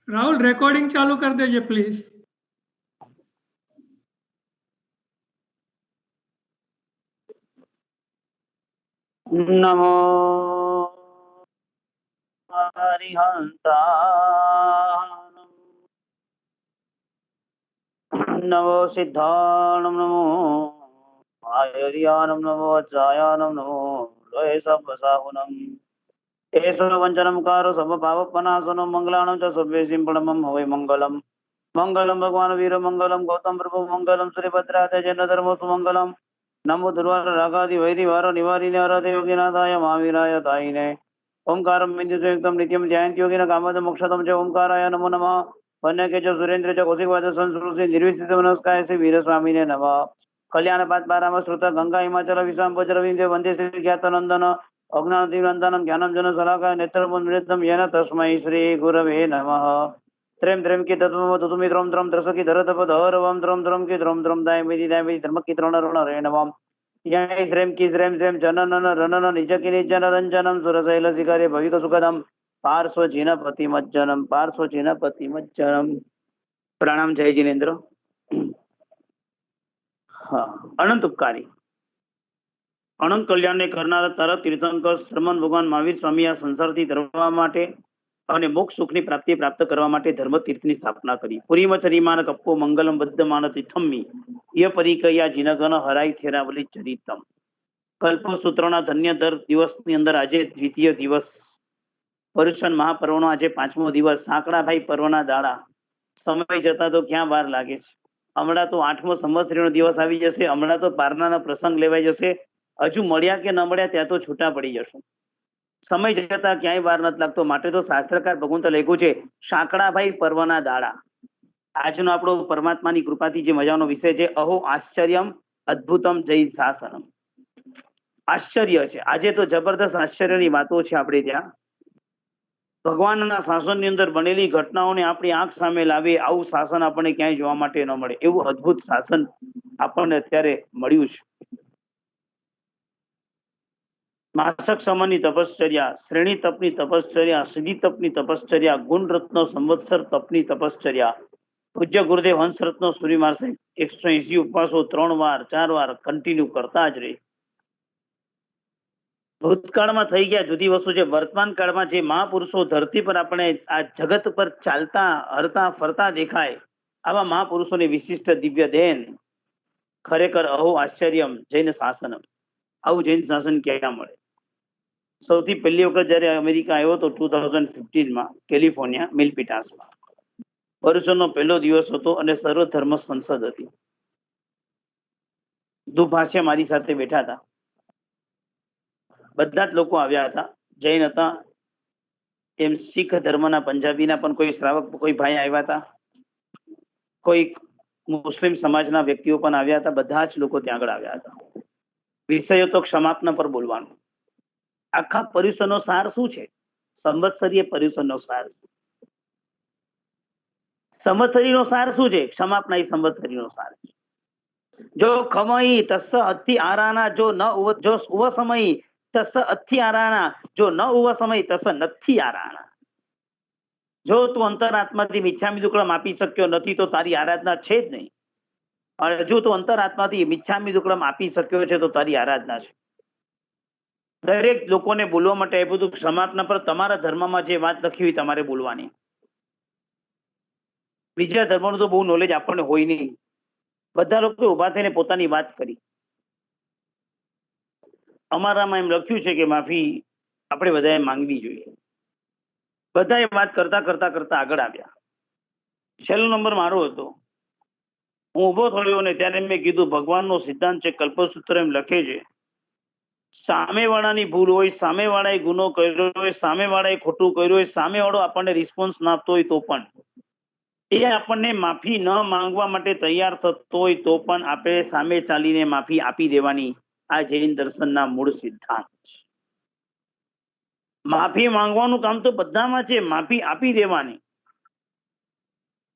Rahul recording चालू कर दीजिए प्लीज। नमो हरिहंता नमो सिद्धाणं नमो आयर्यानं नमो वज्रायानं नमो लोहे सब्बसाहुनं तेषु वञ्चनं कारो सर्वपावपनाशनो मंगलानं च सर्वेषिं प्रणमं हवै मंगलम् मंगलम भगवान वीर मंगलम गौतम प्रभु मंगलम सूर्यभद्राय जन धर्मो सुमंगलम नमो दुर्वार रागादि वैरी वार निवारिणे हरते योगिनाथाय महावीराय दायिने ओंकारं बिंदुसयुक्तं नित्यं ध्यायन्ति योगिनः कामद मोक्षदं च ओंकाराय नमो नमः वन्य के च सुरेंद्र च कौशिकवाद संस्कृति निर्विसित मनस्काय से वीर स्वामिने नमः कल्याण पाद पाराम श्रुत गंगा हिमाचल विश्वाम्भोज रविंद्र वंदे श्री ज्ञातनंदन अज्ञानतिमिरन्दनं ज्ञानं जन सलाकाय नेत्रमोन्मिलितं येन तस्मै श्री गुरवे नमः त्रेम त्रेम की तत्वम तुतुमि द्रम द्रम द्रस की धर तप धरवम द्रम द्रम की द्रम द्रम दाय मेदी धर्म की द्रोण ऋण रे नवम यह श्रेम की श्रेम श्रेम जनन रणन निज की निजन रंजनम सुरशैल शिकारे भविक सुखदम पार्श्व जिनपति मज्जनम पार्श्व जिनपति मज्जनम। प्रणाम जय जिनेन्द्र। हाँ, अनंत उपकारी अनंत कल्याण ने करनारा तारा तीर्थंकर श्रमण भगवान महावीर स्वामी आ संसारथी ધરવા માટે અને મોક્ષ સુખની પ્રાપ્તિ પ્રાપ્ત કરવા માટે ધર્મ તીર્થની સ્થાપના કરી. પુરીમચરીમાન કપ્પો મંગલમ બદ્ધમાન તિથમ્મી ય પરિકયા જીનગન હરાય થેરાવલી ચરિતમ. કલ્પસૂત્રના ધન્ય દર દિવસની અંદર આજે દ્વિતીય દિવસ, પર્યુષણ મહાપર્વનો આજે 5મો દિવસ, સાંકડાભાઈ પર્વના દાડા. સમય જતા તો ક્યાં વાર લાગે છે. હમણાં તો 8મો સંવત્સરીનો દિવસ આવી જશે, હમણાં તો પારનાના પ્રસંગ લેવાઈ જશે. હજુ મળ્યા કે ન મળ્યા ત્યાં તો છૂટા પડી જશું. સમય જતા ક્યાંય વાર નથી લાગતો. માટે તો શાસ્ત્રકાર ભગવંતે લખ્યું છે સાંકડાભાઈ પર્વના દાડા. આજનો આપણો પરમાત્માની કૃપાથી જે મજાનો વિષય છે અહો આશ્ચર્યમ અદ્ભુતમ જય શાસનમ. આશ્ચર્ય છે, આજે તો જબરદસ્ત આશ્ચર્યની વાતો છે. આપણે ત્યાં ભગવાનના શાસનની અંદર બનેલી ઘટનાઓને આપણી આંખ સામે લાવી આવું શાસન આપણને ક્યાંય જોવા માટે ન મળે. એવું અદ્ભુત શાસન આપણને અત્યારે મળ્યું છે. માસક સમાની તપશ્ચર્યા, શ્રેણી તપની તપશ્ચર્યા, સિદ્ધિ તપની તપશ્ચર્યા, ગુણ રત્ન સંવત્સર તપની તપશ્ચર્યા. પૂજ્ય ગુરુદેવ હંસરત્ન સુરીમાર સાહેબ 180 ઉપવાસો 3 વાર 4 વાર કન્ટિન્યુ કરતા જ રહે. ભૂતકાળમાં થઈ ગયા જુદી વસ્તુ છે. વર્તમાન કાળમાં જે મહાપુરુષો ધરતી પર આપણે આ જગત પર ચાલતા હરતા ફરતા દેખાય, આવા મહાપુરુષોની વિશિષ્ટ દિવ્ય દેન ખરેખર અહો આશ્ચર્યમ જૈન શાસનમ. આવું જૈન શાસન ક્યાં મળે? સૌથી પહેલી વખત જયારે અમેરિકા આવ્યો તો 2015માં કેલિફોર્નિયા મિલ્પિટાસમાં. પર્યુષણનો પહેલો દિવસ હતો અને સર્વ ધર્મ સંસદ હતી. દુભાષ્ય મારી સાથે બેઠા હતા. બધા જ લોકો આવ્યા હતા. જૈન હતા, એમ શીખ ધર્મના પંજાબીના પણ કોઈ શ્રાવક કોઈ ભાઈ આવ્યા હતા, કોઈ મુસ્લિમ સમાજના વ્યક્તિઓ પણ આવ્યા હતા. બધા જ લોકો ત્યાં આગળ આવ્યા હતા. વિષય તો ક્ષમાપના પર બોલવાનો. આખા પર્યુષણનો સાર શું છે? સંવત્સરીય પર્યુષણનો સાર. સંવત્સરીનો સાર શું છે? ક્ષમાપના એ સંવત્સરીનો સાર. જો ખમઈ તસ્સ અતિ આરાના જો ન જો ઉવ સમય તસ્સ અતિ આરાના જો ન ઉવ સમય તસ્સ નથી આરાના. જો તું અંતરાત્માથી મિચ્છામી દુક્કડમ આપી શક્યો નથી તો તારી આરાધના છે જ નહીં. અને જો તું અંતરાત્માથી મિચ્છામી દુક્કડમ આપી શક્યો છે તો તારી આરાધના છે. દરેક લોકોને બોલવા માટે આપ્યું હતું. ક્ષમાપના પર તમારા ધર્મમાં જે વાત લખી હોય તમારે બોલવાની. બીજા ધર્મનું તો બહુ નોલેજ આપણને હોય નહીં. બધા લોકો ઉભા થઈને પોતાની વાત કરી. અમારામાં એમ લખ્યું છે કે માફી આપણે બધાએ માંગવી જોઈએ. બધાએ વાત કરતા કરતા કરતા આગળ આવ્યા. છેલ્લો નંબર મારો હતો. હું ઉભો થયો ને ત્યારે મેં કીધું ભગવાનનો સિદ્ધાંત છે, કલ્પસૂત્ર એમ લખે છે, સામેવાળાની ભૂલ હોય, સામેવાળાએ ગુનો કર્યો હોય, સામેવાળાએ ખોટું કર્યું હોય, સામેવાળો આપણને રિસ્પોન્સ ના આપતો હોય તો પણ એ આપણને માફી ન માંગવા માટે તૈયાર થતો હોય તો પણ આપણે સામે ચાલીને માફી આપી દેવાની. આ જૈન દર્શનના મૂળ સિદ્ધાંત છે. માફી માંગવાનું કામ તો બધામાં છે, માફી આપી દેવાની.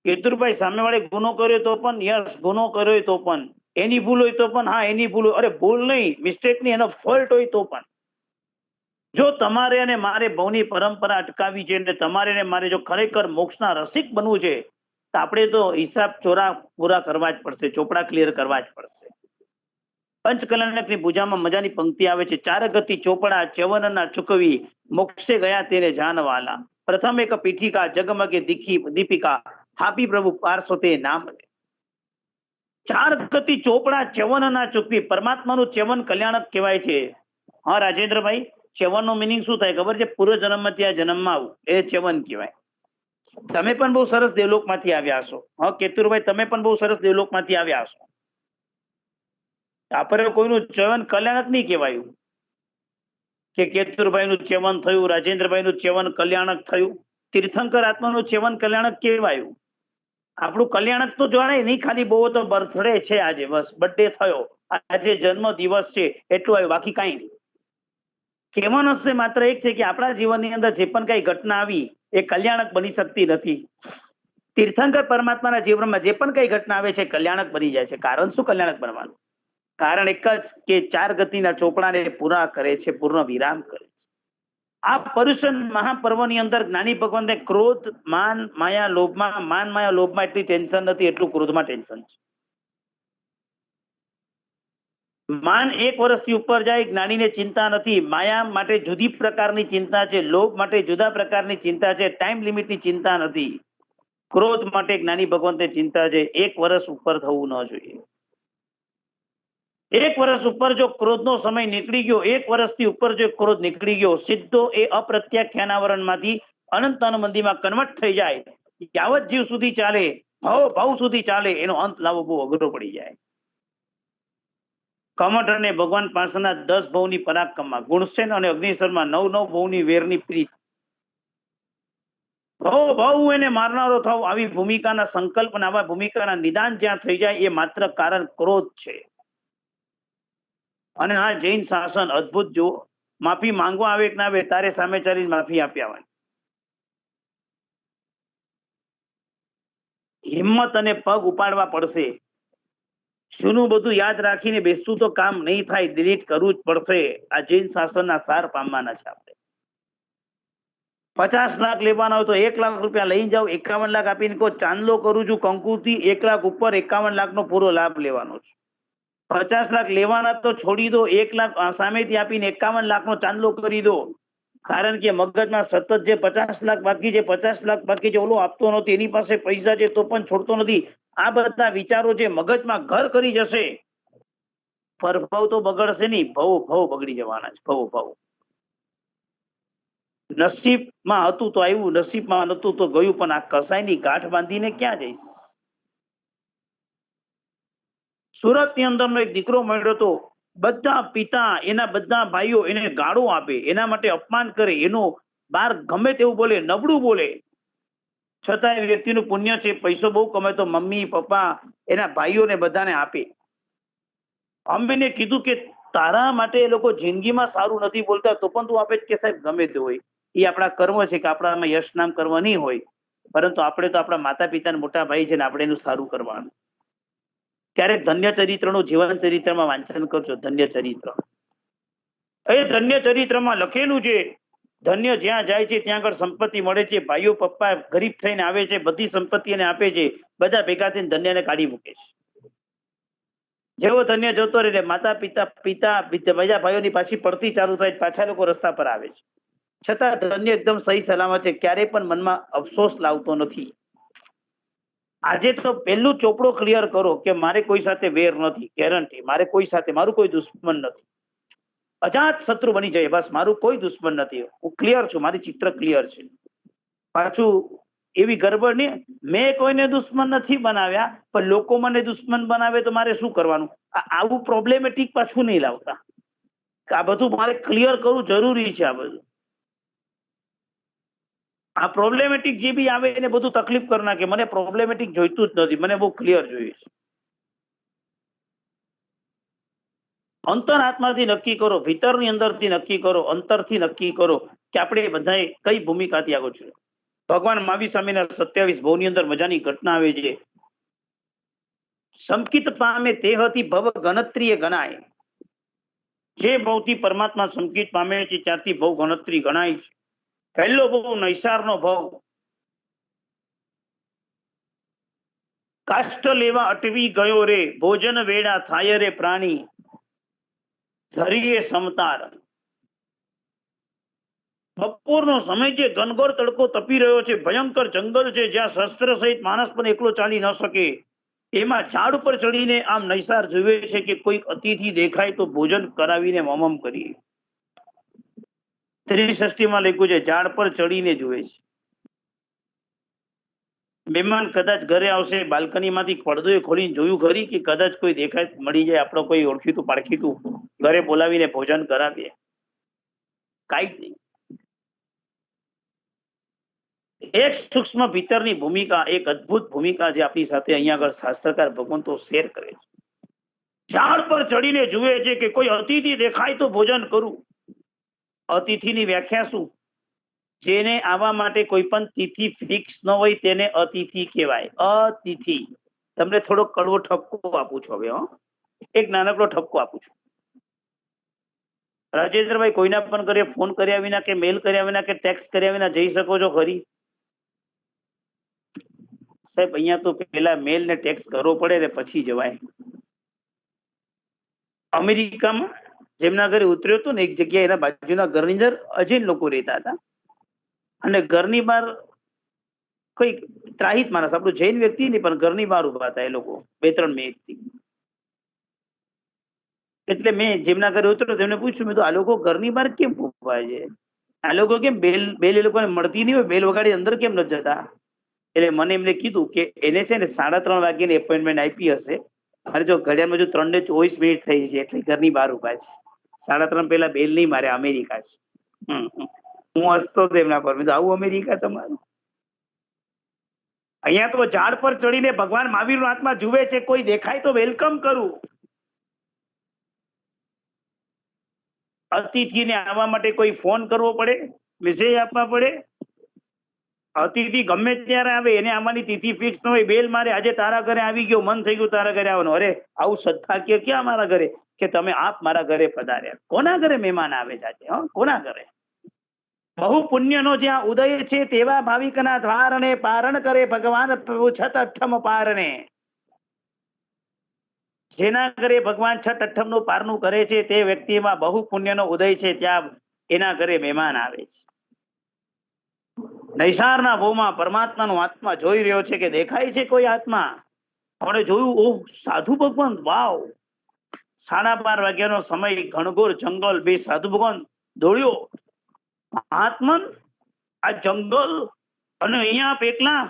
કેતુરભાઈ સામેવાળે ગુનો કર્યો તો પણ યસ, ગુનો કર્યો તો પણ એની ભૂલ હોય તો પણ હા એની ભૂલ હોય. અરે ભૂલ નહીં, મિસ્ટેક નહીં, એનો ફોલ્ટ હોય તો પણ જો તમારે અને મારે ભવની પરંપરા અટકાવી છે અને તમારે અને મારે જો ખરેખર મોક્ષના રસિક બનવું છે તો આપણે તો હિસાબ પૂરા કરવા જ પડશે, ચોપડા ક્લિયર કરવા જ પડશે. પંચકલ્યાણકની પૂજામાં મજાની પંક્તિ આવે છે, ચાર ગતિ ચોપડા ચ્યવનના ચૂકવી, મોક્ષે ગયા તેરે જાનવાલા, પ્રથમ એક પીઠિકા જગમગે દીપિકા, થાપી પ્રભુ પાર્શ્વતે નામ. ચાર ગતિ ચોપડા ચ્યવનના ચૂકવી, પરમાત્માનું ચ્યવન કલ્યાણક કહેવાય છે. હા રાજેન્દ્રભાઈ, ચ્યવન નો મિનિંગ શું થાય ખબર છે? પૂર્વ જન્મમાં ત્યાં જન્મમાં આવું, એ ચ્યવન કહેવાય. તમે પણ બહુ સરસ દેવલોક માંથી આવ્યા હશો. હા કેતુરભાઈ, તમે પણ બહુ સરસ દેવલોક માંથી આવ્યા હશો. આપણે કોઈનું ચ્યવન કલ્યાણક નહીં કહેવાયું કે કેતુરભાઈ નું ચ્યવન થયું, રાજેન્દ્રભાઈ નું ચ્યવન કલ્યાણક થયું, તીર્થંકર આત્માનું ચ્યવન કલ્યાણક કહેવાયું. આપણું કલ્યાણક તો જાણે નહીં, ખાલી બહુ તો બર્થડે છે આજે, બસ બર્થડે થયો, આજે જન્મ દિવસ છે એટલું આવ્યું, બાકી કઈ નહીં. કહેવાનો હશે માત્ર એક છે કે આપણા જીવનની અંદર જે પણ કઈ ઘટના આવી એ કલ્યાણક બની શકતી નથી. તીર્થંકર પરમાત્માના જીવનમાં જે પણ કઈ ઘટના આવે છે કલ્યાણક બની જાય છે. કારણ શું કલ્યાણક બનવાનું? કારણ એક જ કે ચાર ગતિના ચોપડાને પૂરા કરે છે, પૂર્ણ વિરામ કરે છે. આ પર્યુષણ મહાપર્વની અંદર જ્ઞાની ભગવાનને ક્રોધ, માન, માયા, લોભમાં એટલી ટેન્શન નથી એટલું ક્રોધમાં ટેન્શન છે. માન 1 વર્ષથી ઉપર જાય, જ્ઞાનીને ચિંતા નથી. માયા માટે જુદી પ્રકારની ચિંતા છે, લોભ માટે જુદા પ્રકારની ચિંતા છે, ટાઈમ લિમિટની ચિંતા નથી. ક્રોધ માટે જ્ઞાની ભગવંતે ચિંતા છે, 1 વર્ષ ઉપર થવું ન જોઈએ. 1 વર્ષ ઉપર જો ક્રોધનો સમય નીકળી ગયો, 1 વર્ષથી ઉપર જો ક્રોધ નીકળી ગયો, સીધો એ અપ્રત્યાખ્યાનાવરણમાંથી અનંત અનુબંધીમાં કન્વર્ટ થઈ જાય. યાવત જીવ સુધી ચાલે, ભાવ સુધી ચાલે, એનો અંત લાવવો બહુ અઘરો પડી જાય. કમઠ અને ભગવાન પાસેના 10 ભવની પરાક્રમમાં, ગુણસેન અને અગ્નિશરમાં 9 ભવની વેરની પ્રીત, ભાવ એને મારનારો થાવ, આવી ભૂમિકાના સંકલ્પ અને આવા ભૂમિકાના નિદાન જ્યાં થઈ જાય એ માત્ર કારણ ક્રોધ છે. અને આ જૈન શાસન અદ્ભુત જો, માફી માંગવા આવે કે ના આવે, તારે સામે ચાલીને માફી આપી આવવાની. હિંમત અને પગ ઉપાડવા પડશે. જૂનું બધું યાદ રાખીને બેસતું તો કામ નહીં થાય, ડિલીટ કરવું જ પડશે. આ જૈન શાસનના સાર પામવાના છે. આપણે 50 લાખ લેવાના હોય તો 1 લાખ રૂપિયા લઈ જાઓ, 51 લાખ આપીને કહો ચાંદલો કરું છું કંકુથી, 1 લાખ ઉપર 51 લાખનો પૂરો લાભ લેવાનો છે. 50 લાખ લેવાના તો છોડી દો, 1 લાખ સામેથી આપીને 51 લાખનો ચાંદલો કરી દો. કારણ કે મગજમાં સતત જે 50 લાખ બાકી છે, 50 લાખ બાકી છે, ઓલો આપતો નથી, એની પાસે પૈસા છે તો પણ છોડતો નથી, આ બધા વિચારો જે મગજમાં ઘર કરી જશે, પરભવ તો બગડશે નહીં, ભવ બગડી જવાના છે. ભવ નસીબમાં હતું તો આવ્યું, નસીબમાં નતું તો ગયું, પણ આ કસાઈની ગાંઠ બાંધીને ક્યાં જઈશ? સુરતની અંદરનો એક દીકરો મળ્યો હતો, બધા પિતા એના બધા ભાઈઓ એને ગાળો આપે, એના માટે અપમાન કરે, એનો બાર ગમે તેવું બોલે, નબળું બોલે, છતાં એ વ્યક્તિનું પુણ્ય છે, પૈસો બહુ કમે તો મમ્મી પપ્પા એના ભાઈઓને બધાને આપે. અમ્મીને કીધું કે તારા માટે એ લોકો જિંદગીમાં સારું નથી બોલતા તો પણ તું આપે કે સાહેબ ગમે તે હોય, એ આપણા કર્મ છે કે આપણામાં યશ નામ કર્મ નહીં હોય, પરંતુ આપણે તો આપણા માતા પિતાના મોટા ભાઈ છે ને આપણે એનું સારું કરવાનું. ત્યારે ધન્ય ચરિત્રનું જીવન ચરિત્રમાં વાંચન કરજો. ધન્ય ચરિત્ર, એ ધન્ય ચરિત્રમાં લખેલું છે, ધન્ય જ્યાં જાય છે ત્યાં આગળ સંપત્તિ મળે છે, ભાઈઓ પપ્પા ગરીબ થઈને આવે છે, બધી સંપત્તિ એને આપે છે, બધા ભેગા થઈને ધન્યને કાઢી મૂકે છે. જેવો ધન્ય જતો રહે માતા પિતા બીજા ભાઈઓની પાછી પડતી ચાલુ થાય, પાછા લોકો રસ્તા પર આવે છે, છતાં ધન્ય એકદમ સહી સલામત છે, ક્યારેય પણ મનમાં અફસોસ લાવતો નથી. આજે તો પહેલું ચોપડો ક્લિયર કરો કે મારે કોઈ સાથે વેર નથી, ગેરંટી, મારે કોઈ સાથે, મારું કોઈ દુશ્મન નથી, અજાત શત્રુ બની જાય, બસ મારું કોઈ દુશ્મન નથી, હું ક્લિયર છું, મારી ચિત્ર ક્લિયર છે. પાછું એવી ગરબડ નહીં, મેં કોઈને દુશ્મન નથી બનાવ્યા પણ લોકો મને દુશ્મન બનાવે તો મારે શું કરવાનું? આવું પ્રોબ્લેમેટિક પાછું નહીં લાવતા. આ બધું મારે ક્લિયર કરવું જરૂરી છે. આ બધું આ પ્રોબ્લેમેટિક જે બી આવે એને બધું તકલીફ કરી નાખે. મને પ્રોબ્લેમેટિક જોઈતું જ નથી, મને બહુ ક્લિયર જોઈએ છે. અંતરાત્માથી નક્કી કરો, ભીતરની અંદરથી નક્કી કરો, અંતરથી નક્કી કરો કે આપણે બધાએ કઈ ભૂમિકાથી આગળ છે. ભગવાન મહાવીર સ્વામીના 27 ભવની અંદર મજાની ઘટના આવે છે. સંકિત પામે તેહથી ભવ ગણત્રીએ ગણાય. જે ભવથી પરમાત્મા સંકેત પામે છે ત્યારથી ભવ ગણતરી ગણાય છે. પહેલો ભવ નૈસારનો ભવ. કાષ્ટ લેવા અટવી ગયો રે, ભોજન વેળા થાય રે પ્રાણી, ધરીએ સમતાર. બપોરનો સમય છે, ઘનઘોર તડકો તપી રહ્યો છે, ભયંકર જંગલ છે, જ્યાં શસ્ત્ર સહિત માણસ પણ એકલો ચાલી ન શકે. એમાં ઝાડ ઉપર ચડીને આમ નૈસાર જુએ છે કે કોઈ અતિથિ દેખાય તો ભોજન કરાવીને મમમ કરીએ. ત્રિષષ્ઠીમાં લખ્યું છે ઝાડ પર ચડીને જુએ છે. મહેમાન કદાચ ઘરે આવશે, બાલ્કનીમાંથી પડદો ખોલીને જોયું ખરી કે કદાચ કોઈ દેખાય મળી જાય, આપણો કોઈ ઓળખીતું પારખીતું, ઘરે બોલાવીને ભોજન કરાવીએ? કાંઈ જ નહીં. એક સૂક્ષ્મ ભીતરની ભૂમિકા, એક અદ્ભુત ભૂમિકા જે આપણી સાથે અહીંયા આગળ શાસ્ત્રકાર ભગવંતો શેર કરે છે. ઝાડ પર ચડીને જુએ છે કે કોઈ અતિથિ દેખાય તો ભોજન કરું. અતિથિની વ્યાખ્યા શું? જેને આવવા માટે કોઈ પણ તિથિ ફિક્સ ન હોય તેને અતિથિ કહેવાય. અતિથિ. તમને થોડો કડવો ઠપકો આપું છું હવે. એક નાનકડો ઠપકો આપું છું. રાજેન્દ્રભાઈ, કોઈના પણ ઘરે ફોન કર્યા વિના કે મેલ કર્યા વિના કે ટેક્સ કર્યા વિના જઈ શકો છો ખરી? સાહેબ, અહીંયા તો પેલા મેલ ને ટેક્સ કરવો પડે ને પછી જવાય. અમેરિકામાં જેમના ઘરે ઉતર્યો હતો ને, એક જગ્યાએ એના બાજુના ઘરની અંદર અજૈન લોકો રહેતા હતા, અને ઘરની બહાર કોઈ ત્રાહિત માણસ, આપણું જૈન વ્યક્તિ નહીં પણ ઘરની બહાર ઉભા હતા એ લોકો 2-3 મિનિટથી. એટલે મેં જેમના ઘરે ઉતર્યો તેમને પૂછ્યું, મેં તો આ લોકો ઘરની બહાર કેમ ઉભા છે? આ લોકો કેમ બેલ એ લોકોને મળતી નહીં હોય, બેલ વગાડી અંદર કેમ ન જતા? એટલે મને એમને કીધું કે એને છે ને 3:30 વાગ્યાની એપોઇન્ટમેન્ટ આપી હશે, અને જો ઘડિયાળમાં જો 3:24 થઈ છે એટલે ઘરની બહાર ઉભા છે. 3:30 પહેલા બેલ નહીં મારે, અમેરિકા છે. હું હસતો હતો એમના પર. મેં તો આવું અમેરિકા તમારું? અહીંયા તો ઝાડ પર ચડીને ભગવાન મહાવીરનો આત્મા જુએ છે, કોઈ દેખાય તો વેલકમ કરું. અતિથિને આવવા માટે કોઈ ફોન કરવો પડે, મેસેજ આપવા પડે? અતિથિ ગમે ત્યારે આવે, એને આમાંની તિથિ ફિક્સ ન હોય, બેલ મારે આજે તારા ઘરે આવી ગયો, મન થઈ ગયું તારા ઘરે આવવાનું. અરે આવું સદભાગ્ય ક્યાં મારા ઘરે કે તમે આપ મારા ઘરે પધાર્યા. કોના ઘરે મહેમાન આવે છે આજે? કોના ઘરે? બહુ પુણ્યનો જ્યાં ઉદય છે તેવા ભાવિકના દ્વારને પારણ કરે ભગવાન પ્રભુ છઠ અઠમ પારને. જેના ઘરે ભગવાન છઠ અઠમનું પારણું કરે છે તે વ્યક્તિમાં બહુ પુણ્યનો ઉદય છે, ત્યાં એના ઘરે મહેમાન આવે છે. નૈસારના ભવમાં પરમાત્માનો આત્મા જોઈ રહ્યો છે કે દેખાય છે કોઈ આત્મા. આપણે જોયું, ઓહ સાધુ ભગવાન, વાવ. 12:30 વાગ્યાનો સમય, ઘનઘોર જંગલ, બે સાધુ ભગવાન દોડ્યો. આત્મન આ જંગલ અને અહીંયા એકલા,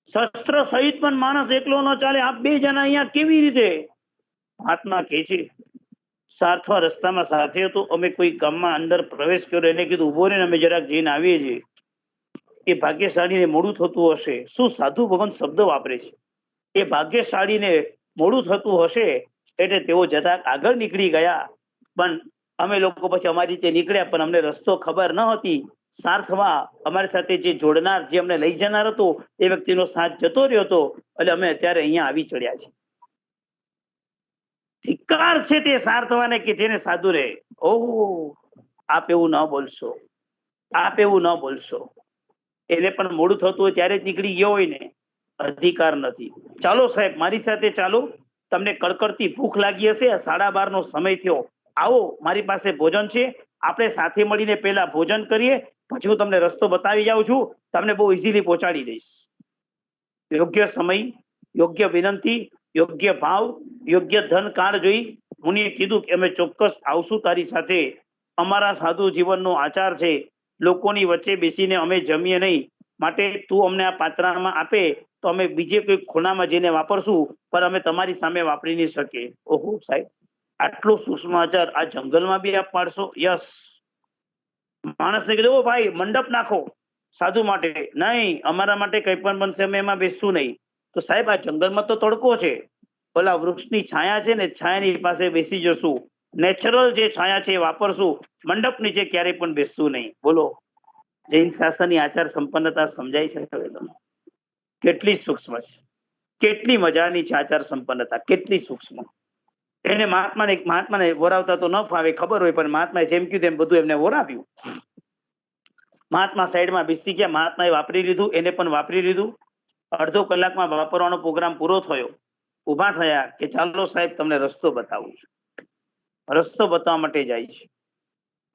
શસ્ત્ર સહિત પણ માણસ એકલો ન ચાલે, આપ 2 જણા અહીંયા કેવી રીતે? આત્મા કે છે સારથવા રસ્તામાં સાથે હતો, અમે કોઈ ગામમાં અંદર પ્રવેશ કર્યો, એને કીધું ઉભો રહીને અમે જરાક જઈને આવીએ છીએ. એ ભાગ્યશાળીને મોડું થતું હશે. શું સાધુ ભગવાન શબ્દ વાપરે છે? એ ભાગ્યશાળીને મોડું થતું હશે એટલે તેઓ જતા આગળ નીકળી ગયા, પણ અમે લોકો પછી અમારી રીતે નીકળ્યા, પણ અમને રસ્તો ખબર ન હતી. સારથમાં અમારી સાથે જે જોડનાર, જે અમને લઈ જનાર હતો, એ વ્યક્તિનો સાથ જતો રહ્યો હતો, એટલે અમે અત્યારે અહીંયા આવી ચડ્યા છીએ. ધિક્કાર છે તે સારથવાને કે જેને સાધુ રહે. ઓહ, આપ એવું ન બોલશો, આપ એવું ન બોલશો. એને પણ મોડું થતું હોય ત્યારે જ નીકળી ગયો હોય ને, અધિકાર નથી. ચાલો સાહેબ, મારી સાથે ચાલો. તમને કડકડતી ભૂખ લાગી હશે, 12:30 સમય થયો. આવો, મારી પાસે ભોજન છે, આપણે સાથે મળીને પહેલા ભોજન કરીએ, પછી હું તમને રસ્તો બતાવી જાઉં છું, તમને બહુ ઇઝીલી પહોંચાડી દઈશ. યોગ્ય સમય, યોગ્ય વિનંતી, યોગ્ય ભાવ, યોગ્ય ધન કાળ જોઈ મુનિએ કીધું કે અમે ચોક્કસ આવશું તારી સાથે. અમારા સાધુ જીવનનો આચાર છે, લોકોની વચ્ચે બેસીને અમે જમીએ નહીં, માટે તું અમને આ પાત્રામાં આપે તો અમે બીજે કોઈ ખૂણામાં જઈને વાપરશું, પણ અમે તમારી સામે વાપરી નહીં શકીએ. ઓહો સાહેબ, આટલો સૂક્ષ્મ આચાર આ જંગલમાં બી આપ પાડશો? યસ. માણસને કીધું, ભાઈ મંડપ નાખો સાધુ માટે. નહીં, અમારા માટે કંઈ પણ બનશે, અમે એમાં બેસશું નહીં. તો સાહેબ, આ જંગલમાં તો તડકો છે, પેલા વૃક્ષની છાયા છે ને, છાયાની પાસે બેસી જશું. નેચરલ જે છાયા છે એ વાપરશું, મંડપ નીચે ક્યારેય પણ બેસશું નહીં. બોલો, જૈન શાસનની આચાર સંપન્નતા સમજાય છે હવે તમને? કેટલી સૂક્ષ્મ છે, કેટલી મજાની છે આચાર સંપન્નતા, કેટલી સૂક્ષ્મ. એને મહાત્માને વરાવતા તો ન ફાવે, ખબર હોય, પણ મહાત્માએ જેમ કીધું તેમ બધું એમને વરાવ્યું. મહાત્મા સાઈડમાં બેસી ગયા, મહાત્માએ વાપરી લીધું, એને પણ વાપરી લીધું. અડધો કલાકમાં વાપરવાનો પ્રોગ્રામ પૂરો થયો. ઉભા થયા કે ચાલો સાહેબ તમને રસ્તો બતાવું છું. રસ્તો બતાવવા માટે જાય છે.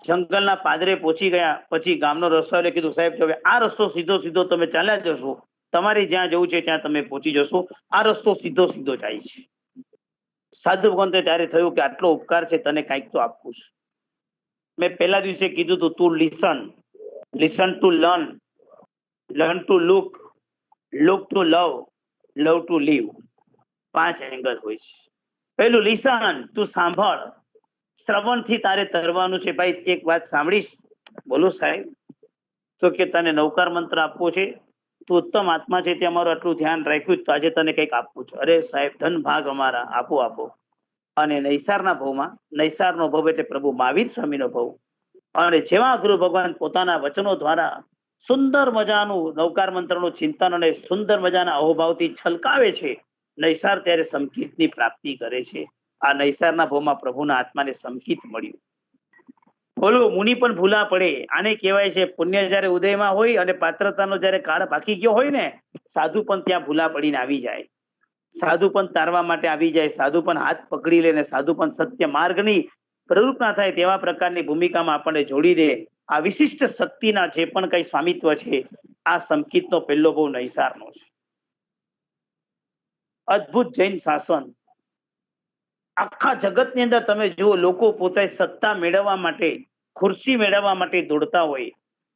જંગલના પાદરે પહોંચી ગયા પછી ગામનો રસ્તો એટલે કીધું સાહેબ કે હવે આ રસ્તો સીધો સીધો તમે ચાલ્યા જશો, તમારે જ્યાં જવું છે ત્યાં તમે પહોંચી જશો. આ રસ્તો સીધો સીધો જાય છે. સાધુ ભગવંતે ત્યારે થયું કે આટલો ઉપકાર છે, તને કંઈક તો આપવું છે. મેં પહેલા દિવસે કીધું તું listen to learn, learn to look, look to love, love to leave. 5 angle હોય છે. પેલું લિસન, તું સાંભળ, શ્રવણથી તારે તરવાનું છે. ભાઈ એક વાત સાંભળીશ? બોલો સાહેબ. તો કે તને નવકાર મંત્ર આપવો છે, તું ઉત્તમ આત્મા છે, તે અમારું આટલું ધ્યાન રાખ્યું, તો આજે તને કંઈક આપવું છે. અરે સાહેબ ધન ભાગ અમારા, આપો. અને નૈસારના ભવમાં, નૈસારનો ભવ એટલે પ્રભુ મહાવીર સ્વામીનો ભવ, અને જેવા ગુરુ ભગવાન પોતાના વચનો દ્વારા સુંદર મજાનું નવકાર મંત્રનું ચિંતન અને સુંદર મજાના અહોભાવથી છલકાવે છે, નૈસાર ત્યારે સમકિતની પ્રાપ્તિ કરે છે. આ નૈસારના ભવમાં પ્રભુના આત્માને સમકિત મળ્યું. બોલો, મુનિ પણ ભૂલા પડે. આને કહેવાય છે પુણ્ય જયારે ઉદયમાં હોય અને પાત્રતાનો જયારે કાળ પાકી ગયો હોય ને, સાધુ પણ ત્યાં ભૂલા પડીને આવી જાય. સાધુ પણ તારવા માટે આવી જાય, સાધુ પણ હાથ પકડી લે ને સાધુ પણ સત્ય માર્ગની પ્રવૃત્ત ના થાય તેવા પ્રકારની ભૂમિકામાં આપણને જોડી દે. આ વિશિષ્ટ શક્તિના જે પણ કઈ સ્વામિત્વ છે, આ સંકિતનો પહેલો બહુ નૈસારનો છે. અદ્ભુત જૈન શાસન. આખા જગતની અંદર તમે જુઓ, લોકો પોતે સત્તા મેળવવા માટે, ખુરશી મેળવવા માટે દોડતા હોય.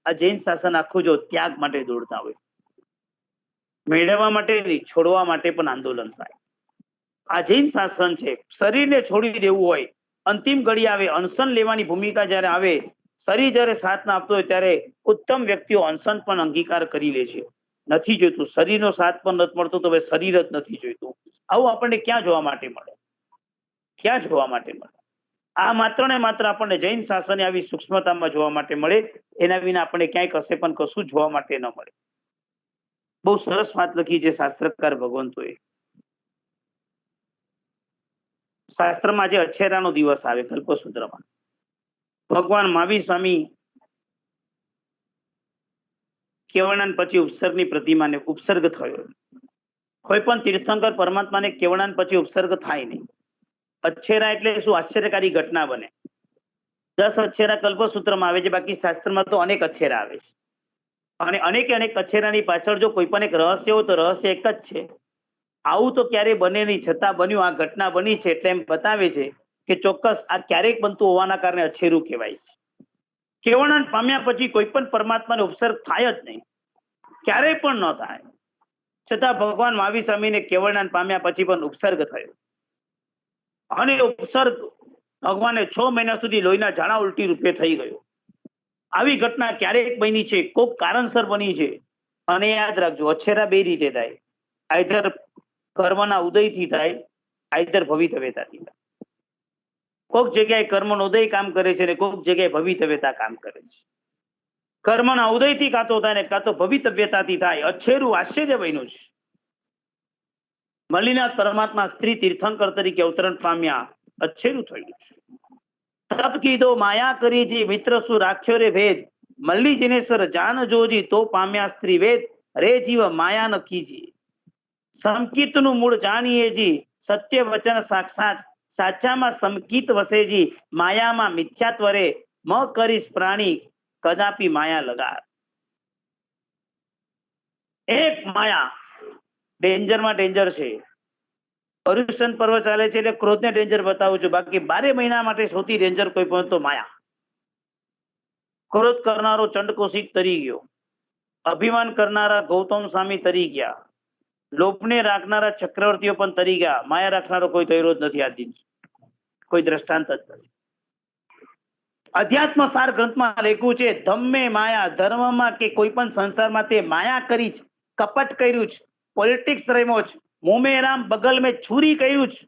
આ જૈન શાસન આખું જો ત્યાગ માટે દોડતા હોય. મેળવવા માટે નહીં, છોડવા માટે પણ આંદોલન થાય. આ જૈન શાસન છે. શરીરને છોડી દેવું હોય, અંતિમ ઘડી આવે, અનશન લેવાની ભૂમિકા જયારે આવે, શરીર જયારે સાથ ના આપતો હોય ત્યારે ઉત્તમ વ્યક્તિઓ અનશન પણ અંગીકાર કરી લે છે. નથી જોઈતું, શરીરનો સાથ પણ નથી મળતો, તો હવે શરીર જ નથી જોઈતું. આવું આપણને ક્યાં જોવા માટે મળે? ક્યાં જોવા માટે મળે? આ માત્ર ને માત્ર આપણને જૈન શાસન આવી સૂક્ષ્મતામાં જોવા માટે મળે. એના વિના આપણને ક્યાંય કશે પણ કશું જોવા માટે ન મળે. બહુ સરસ વાત લખી છે શાસ્ત્રકાર ભગવંતોએ. શાસ્ત્રમાં જે અછેરાનો દિવસ આવે કલ્પસૂત્રમાં, ભગવાન મહાવીર સ્વામી કેવળાન પછી ઉપસર્ગની પ્રતિમાને ઉપસર્ગ થયો. કોઈ પણ તીર્થંકર પરમાત્માને કેવળાન પછી ઉપસર્ગ થાય નહીં. અછેરા એટલે શું? આશ્ચર્યકારી ઘટના બને. 10 અછેરા કલ્પસૂત્રમાં આવે છે, બાકી શાસ્ત્રમાં તો અનેક અછેરા આવે છે. અને અનેક અછેરાની પાછળ જો કોઈ પણ એક રહસ્ય હોય તો રહસ્ય એક જ છે. આવું તો ક્યારેય બને નહીં, છતાં બન્યું. આ ઘટના બની છે એટલે એમ બતાવે છે કે ચોક્કસ આ ક્યારેક બનતું હોવાના કારણે અછેરું કહેવાય છે. કેવળાન પામ્યા પછી કોઈ પણ પરમાત્માને ઉપસર્ગ થાય જ નહીં, ક્યારેય પણ ન થાય. છતાં ભગવાન મહાવીર સ્વામીને કેવળાન પામ્યા પછી પણ ઉપસર્ગ થયો. અને ઉપસર્ગ ભગવાને 6 મહિના સુધી લોહીના ઝાડા ઉલટી રૂપે થઈ ગયો. આવી ઘટના ક્યારેક બની છે, કોઈક કારણસર બની છે. અને યાદ રાખજો, અછેરા બે રીતે થાય. આઈધર કર્મના ઉદયથી થાય, આઈધર ભવિતવ્યતાથી થાય. કોઈક જગ્યાએ કર્મનો ઉદય કામ કરે છે અને કોઈક જગ્યાએ ભવિતવ્યતા કામ કરે છે. કર્મના ઉદયથી કાં તો થાય ને કાં તો ભવિતવ્યતાથી થાય. અછેરું આશ્ચર્ય બન્યું છે. મલ્લીનાથ પરમાત્મા સ્ત્રી તીર્થંકર તરીકે અવતરણ પામ્યા, અછેરું થયું છે. તપ કીધો માયા કરી જી, મિત્ર શું રાખ્યો રે ભેદ, મલ્લી જિનેશ્વર જાન જોજી, તો પામ્યા સ્ત્રી વેદ, રે જીવ માયા ન કીજી. સમકિતનું મૂળ જાણીએ જી, સત્ય વચન સાક્ષાત, સાચામાં સમકિત વસેજી, માયામાં મિથ્યાત્વ રે, મ કરીશ પ્રાણી કદાપી માયા લગાર. એક માયા ડેન્જરમાં ડેન્જર છે. પર્યુષણ પર્વ ચાલે છે એટલે ક્રોધને ડેન્જર બતાવું છું, બાકી 12 મહિના માટે સૌથી ડેન્જર કોઈ પણ તો માયા. ક્રોધ કરનારો ચંડકોશિક તરી ગયો, અભિમાન કરનારા ગૌતમ સ્વામી તરી ગયા, લોભને રાખનારા ચક્રવર્તીઓ પણ તરી ગયા. માયા રાખનારો કોઈ તર્યો જ નથી. આ દિન કોઈ દ્રષ્ટાંત જ નથી. અધ્યાત્મ સાર ગ્રંથમાં લખ્યું છે, ધમ્મે માયા, ધર્મમાં કે કોઈ પણ સંસારમાં તે માયા કરી છે, કપટ કર્યું છે, પોલિટિક્સ રમ્યો છે, મોમે રામ બગલ મેં છુરી કર્યું છે,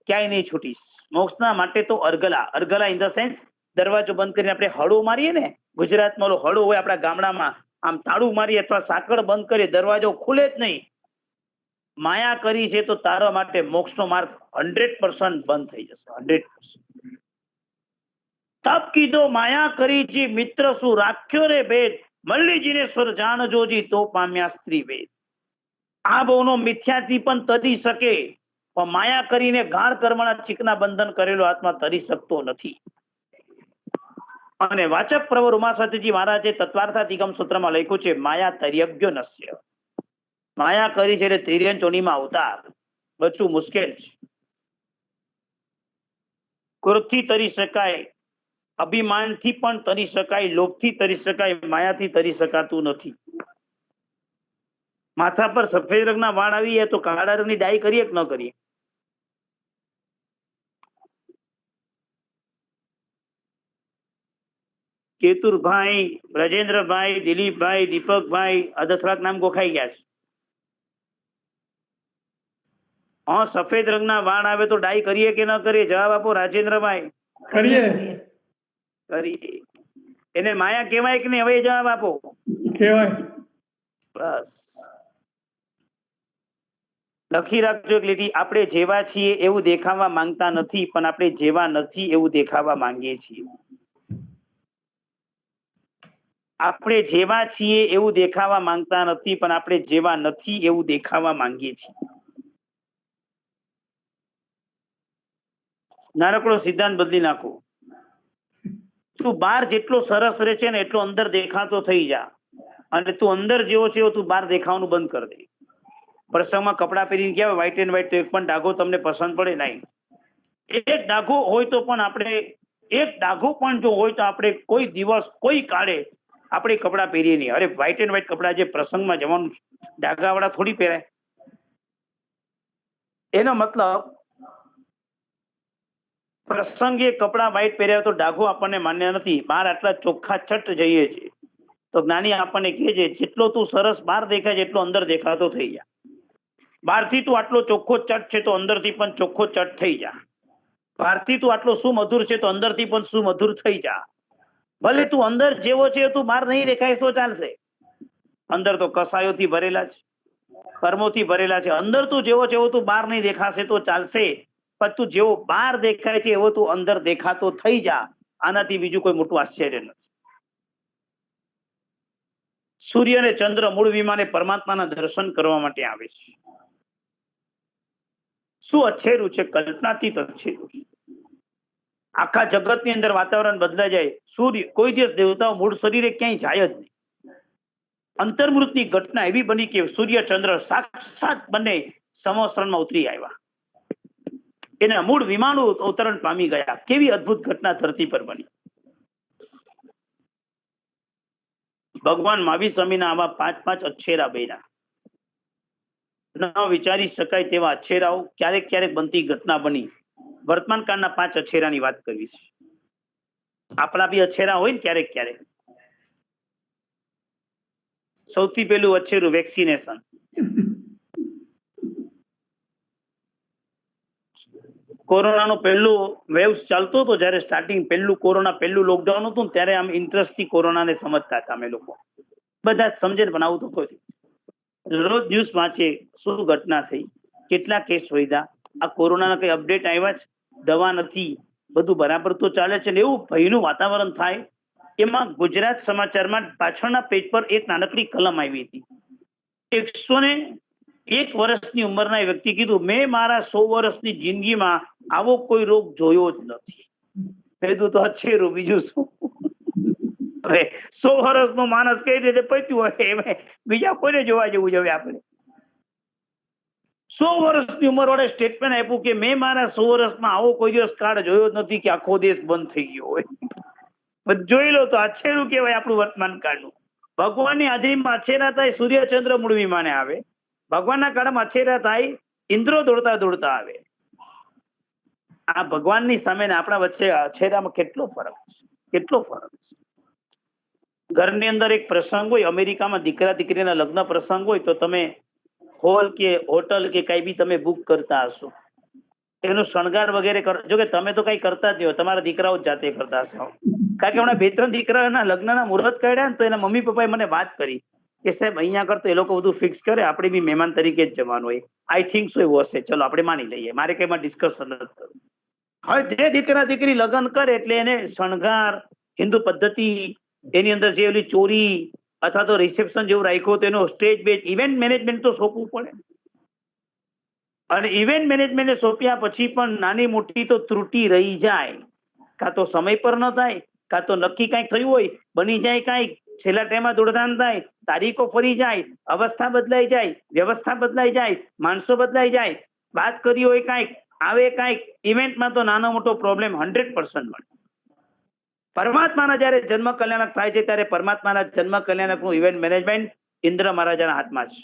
ક્યાંય નહીં છૂટીશ. મોક્ષના માટે તો અરગલા, અરગલા ઇન ધ સેન્સ દરવાજો બંધ કરીને આપણે હળો મારીએ ને, ગુજરાતમાં હળો હોય આપણા ગામડામાં, આમ તાળું મારીએ અથવા સાંકળ બંધ કરીએ, દરવાજો ખુલે જ નહીં. માયા કરી છે તો તારા માટે મોક્ષનો માર્ગ 100% બંધ થઈ જશે. 100%. તપ કીધો માયા કરી જી મિત્ર શું રાખ્યો રે ભેદ, મલ્લીજીને સ્વર જાણ જોજી તો પામ્યા સ્ત્રી વેદ. આ બહુનો મિથ્યાથી પણ તરી શકે, પણ માયા કરીને ગાઢ કર્મના ચીકના બંધન કરેલો આત્મા તરી શકતો નથી. અને વાચક પ્રવર ઉમાસ્વાતીજી મહારાજે તત્વાર્થાધિગમ સૂત્રમાં લખ્યું છે, માયા તર્યજ્ઞ નસ્ય. માયા કરી છે એટલે તિર્યન ચોનીમાં અવતાર બચવું મુશ્કેલ છે. ક્રોધથી તરી શકાય, અભિમાનથી પણ તરી શકાય, લોભથી તરી શકાય, માયાથી તરી શકાતું નથી. માથા પર સફેદ રંગના વાળ આવી તો કાળા રંગની ડાઈ કરીએ કે ન કરીએ? કેતુરભાઈ, રાજેન્દ્રભાઈ, દિલીપભાઈ, દીપકભાઈ, થોડાક નામ ગોખાઈ ગયા છે. હા, સફેદ રંગના વાળ આવે તો ડાઈ કરીએ કે ન કરીએ? જવાબ આપો રાજેન્દ્રભાઈ. કરીએ. કરીએ. એને માયા કહેવાય કે નહીં? હવે જવાબ આપો. કહેવાય. બસ લખી રાખજો એક લીટી. આપણે જેવા છીએ એવું દેખાવા માંગતા નથી, પણ આપણે જેવા નથી એવું દેખાવા માંગીએ છીએ. આપણે જેવા છીએ એવું દેખાવા માંગતા નથી, પણ આપણે જેવા નથી એવું દેખાવા માંગીએ છીએ. નાનકડો સિદ્ધાંત બદલી નાખો. તું બહાર જેટલો સરસ રહે છે ને એટલો અંદર દેખાતો થઈ જા, અને તું અંદર જેવો છે તું બહાર દેખાવાનું બંધ કરી દે. પ્રસંગમાં કપડા પહેરીને ગયા વ્હાઈટ એન્ડ વ્હાઈટ, તો એક પણ ડાઘો તમને પસંદ પડે નહીં. એક ડાઘો હોય તો પણ આપણે જો હોય તો આપણે કોઈ દિવસ કોઈ કાળે આપણે કપડા પહેરીએ નહીં. અરે વ્હાઈટ એન્ડ વ્હાઈટ કપડા જે પ્રસંગમાં જવાનું, ડાઘા વાળા થોડી પહેરાય. એનો મતલબ પ્રસંગે કપડા વ્હાઈટ પહેર્યા તો ડાઘો આપણને માન્ય નથી. બહાર આટલા ચોખ્ખા ચટ જઈએ છે તો જ્ઞાની આપણને કહે છે, જેટલો તું સરસ બહાર દેખાય છે એટલો અંદર દેખાતો થઈ જા. બહારથી તું આટલો ચોખ્ખો ચટ છે તો અંદરથી પણ ચોખ્ખો ચટ થઈ જા. બહારથી તું આટલો સુમધુર છે તો અંદરથી પણ સુમધુર થઈ જા. ભલે તું અંદર જેવો છે તું બહાર નહીં દેખાય તો ચાલશે. અંદર તો કસાયોથી ભરેલા છે, કર્મોથી ભરેલા છે. અંદર તું જેવો છે એવો તું બહાર નહીં દેખાશે તો ચાલશે, પણ તું જેવો બહાર દેખાય છે એવો તું અંદર દેખાતો થઈ જા. આનાથી બીજું કોઈ મોટું આશ્ચર્ય નથી. સૂર્ય અને ચંદ્ર મૂળ વિમાને પરમાત્માના દર્શન કરવા માટે આવે છે. શું અછેરું છે? કલ્પનાતીત અછેરું છે. આખા જગતની અંદર વાતાવરણ બદલાઈ જાય. સૂર્ય કોઈ દિવસ દેવતાઓ મૂળ શરીરે ક્યાંય જાય જ નહીં. અંતર્મૃતની ઘટના એવી બની કે સૂર્ય ચંદ્ર સાક્ષાત બંને સમવસ્ત્રણમાં ઉતરી આવ્યા. એના મૂળ વિમાનો અવતરણ પામી ગયા. કેવી અદ્ભુત ઘટના ધરતી પર બની. ભગવાન મહાવીર સ્વામીના આવા 5 અછેરા બન્યા. ન વિચારી શકાય તેવા અછેરાઓ ક્યારેક ક્યારેક બનતી ઘટના બની. વર્તમાન કાળના 5 અછેરાની વાત કરવી છે. આપણા બી અછેરા હોય ને ક્યારેક ક્યારેક. સૌથી પહેલું અછેરું વેક્સિનેશન. કોરોનાનો પહેલું વેવ્સ ચાલતો હતો, જયારે સ્ટાર્ટિંગ પહેલું લોકડાઉન હતું ને, ત્યારે આમ ઇન્ટરેસ્ટથી કોરોનાને સમજતા હતા અમે લોકો. બધા જ સમજે ને, પણ આવું તો કોઈ રોજ ન્યૂઝ વાંચે શું ઘટના થઈ, કેટલા કેસ વધ્યા, આ કોરોનાના કઈ અપડેટ આવ્યા છે, દવા નથી, બધું બરાબર તો ચાલે છે ને, એવું ભયનું વાતાવરણ થાય. એમાં ગુજરાત સમાચારમાં પાછળના પેજ પર એક નાનકડી કલમ આવી હતી. 101 વર્ષની ઉંમરના વ્યક્તિ કીધું, મેં મારા 100 વર્ષની જિંદગીમાં આવો કોઈ રોગ જોયો જ નથી. કીધું તો અછેરું, બીજું શું? 100 વર્ષનો માણસ કહી દે પત્યું હોય, બીજા કોઈને જોવા જેવું જવે આપણે. 100 વર્ષની ઉંમર વાળે સ્ટેટમેન્ટ આપ્યું કે મેં મારા 100 વર્ષમાં આવો કોઈ દિવસ કાળ જોયો જ નથી કે આખો દેશ બંધ થઈ ગયો હોય. જોઈ લો તો અછેરું કહેવાય આપણું વર્તમાન કાળનું. ભગવાનની હાજરીમાં અછેરા થાય, સૂર્ય ચંદ્ર મૂળ વિમાને આવે. ભગવાનના કાળમાં અછેરા થાય, ઇન્દ્રો દોડતા દોડતા આવે. આ ભગવાનની સામે આપણા વચ્ચે અછેરામાં કેટલો ફરક છે, કેટલો ફરક છે. ઘરની અંદર એક પ્રસંગ હોય, અમેરિકામાં દીકરા દીકરીના લગ્ન પ્રસંગ હોય તો તમે હોલ કે હોટલ કે કઈ બી તમે બુક કરતા હશો, એનો શણગાર વગેરે કરો. જો કે તમે તો કઈ કરતા જ નહીં હોય, તમારા દીકરાઓ જ જાતે કરતા હશે. કારણ કે હમણાં 2-3 દીકરાઓના લગ્નના મુહૂર્ત કાઢ્યા ને, તો એના મમ્મી પપ્પાએ મને વાત કરી કે સાહેબ અહીંયા આગળ તો એ લોકો બધું ફિક્સ કરે, આપણે બી મહેમાન તરીકે જ જવાનું હોય. આઈ થિંક સો એવું હશે, ચલો આપણે માની લઈએ, મારે કઈ એમાં ડિસ્કશન નથી કરવું. હવે જે દીકરા દીકરી લગ્ન કરે એટલે એને શણગાર, હિન્દુ પદ્ધતિ, એની અંદર જે ઓલી ચોરી અથવા તો રિસેપ્શન જેવું રાખ્યું તો એનો સ્ટેજ બેજ ઇવેન્ટ મેનેજમેન્ટ તો સોંપવું પડે. અને ઇવેન્ટ મેનેજમેન્ટ સોંપ્યા પછી પણ નાની મોટી તો ત્રુટિ રહી જાય, કાં તો સમય પર ન થાય, કાં તો નક્કી કાંઈક થયું હોય, બની જાય કાંઈક, છેલ્લા ટાઈમમાં દોડધામ થાય, તારીખો ફરી જાય, અવસ્થા બદલાઈ જાય, વ્યવસ્થા બદલાઈ જાય, માણસો બદલાઈ જાય, વાત કરી હોય કાંઈક, આવે કાંઈક, ઇવેન્ટમાં તો નાનો મોટો પ્રોબ્લેમ 100% મળે. પરમાત્માના જયારે જન્મ કલ્યાણક થાય છે ત્યારે પરમાત્માના જન્મ કલ્યાણકનું ઇવેન્ટ મેનેજમેન્ટ ઇન્દ્ર મહારાજાના હાથમાં છે.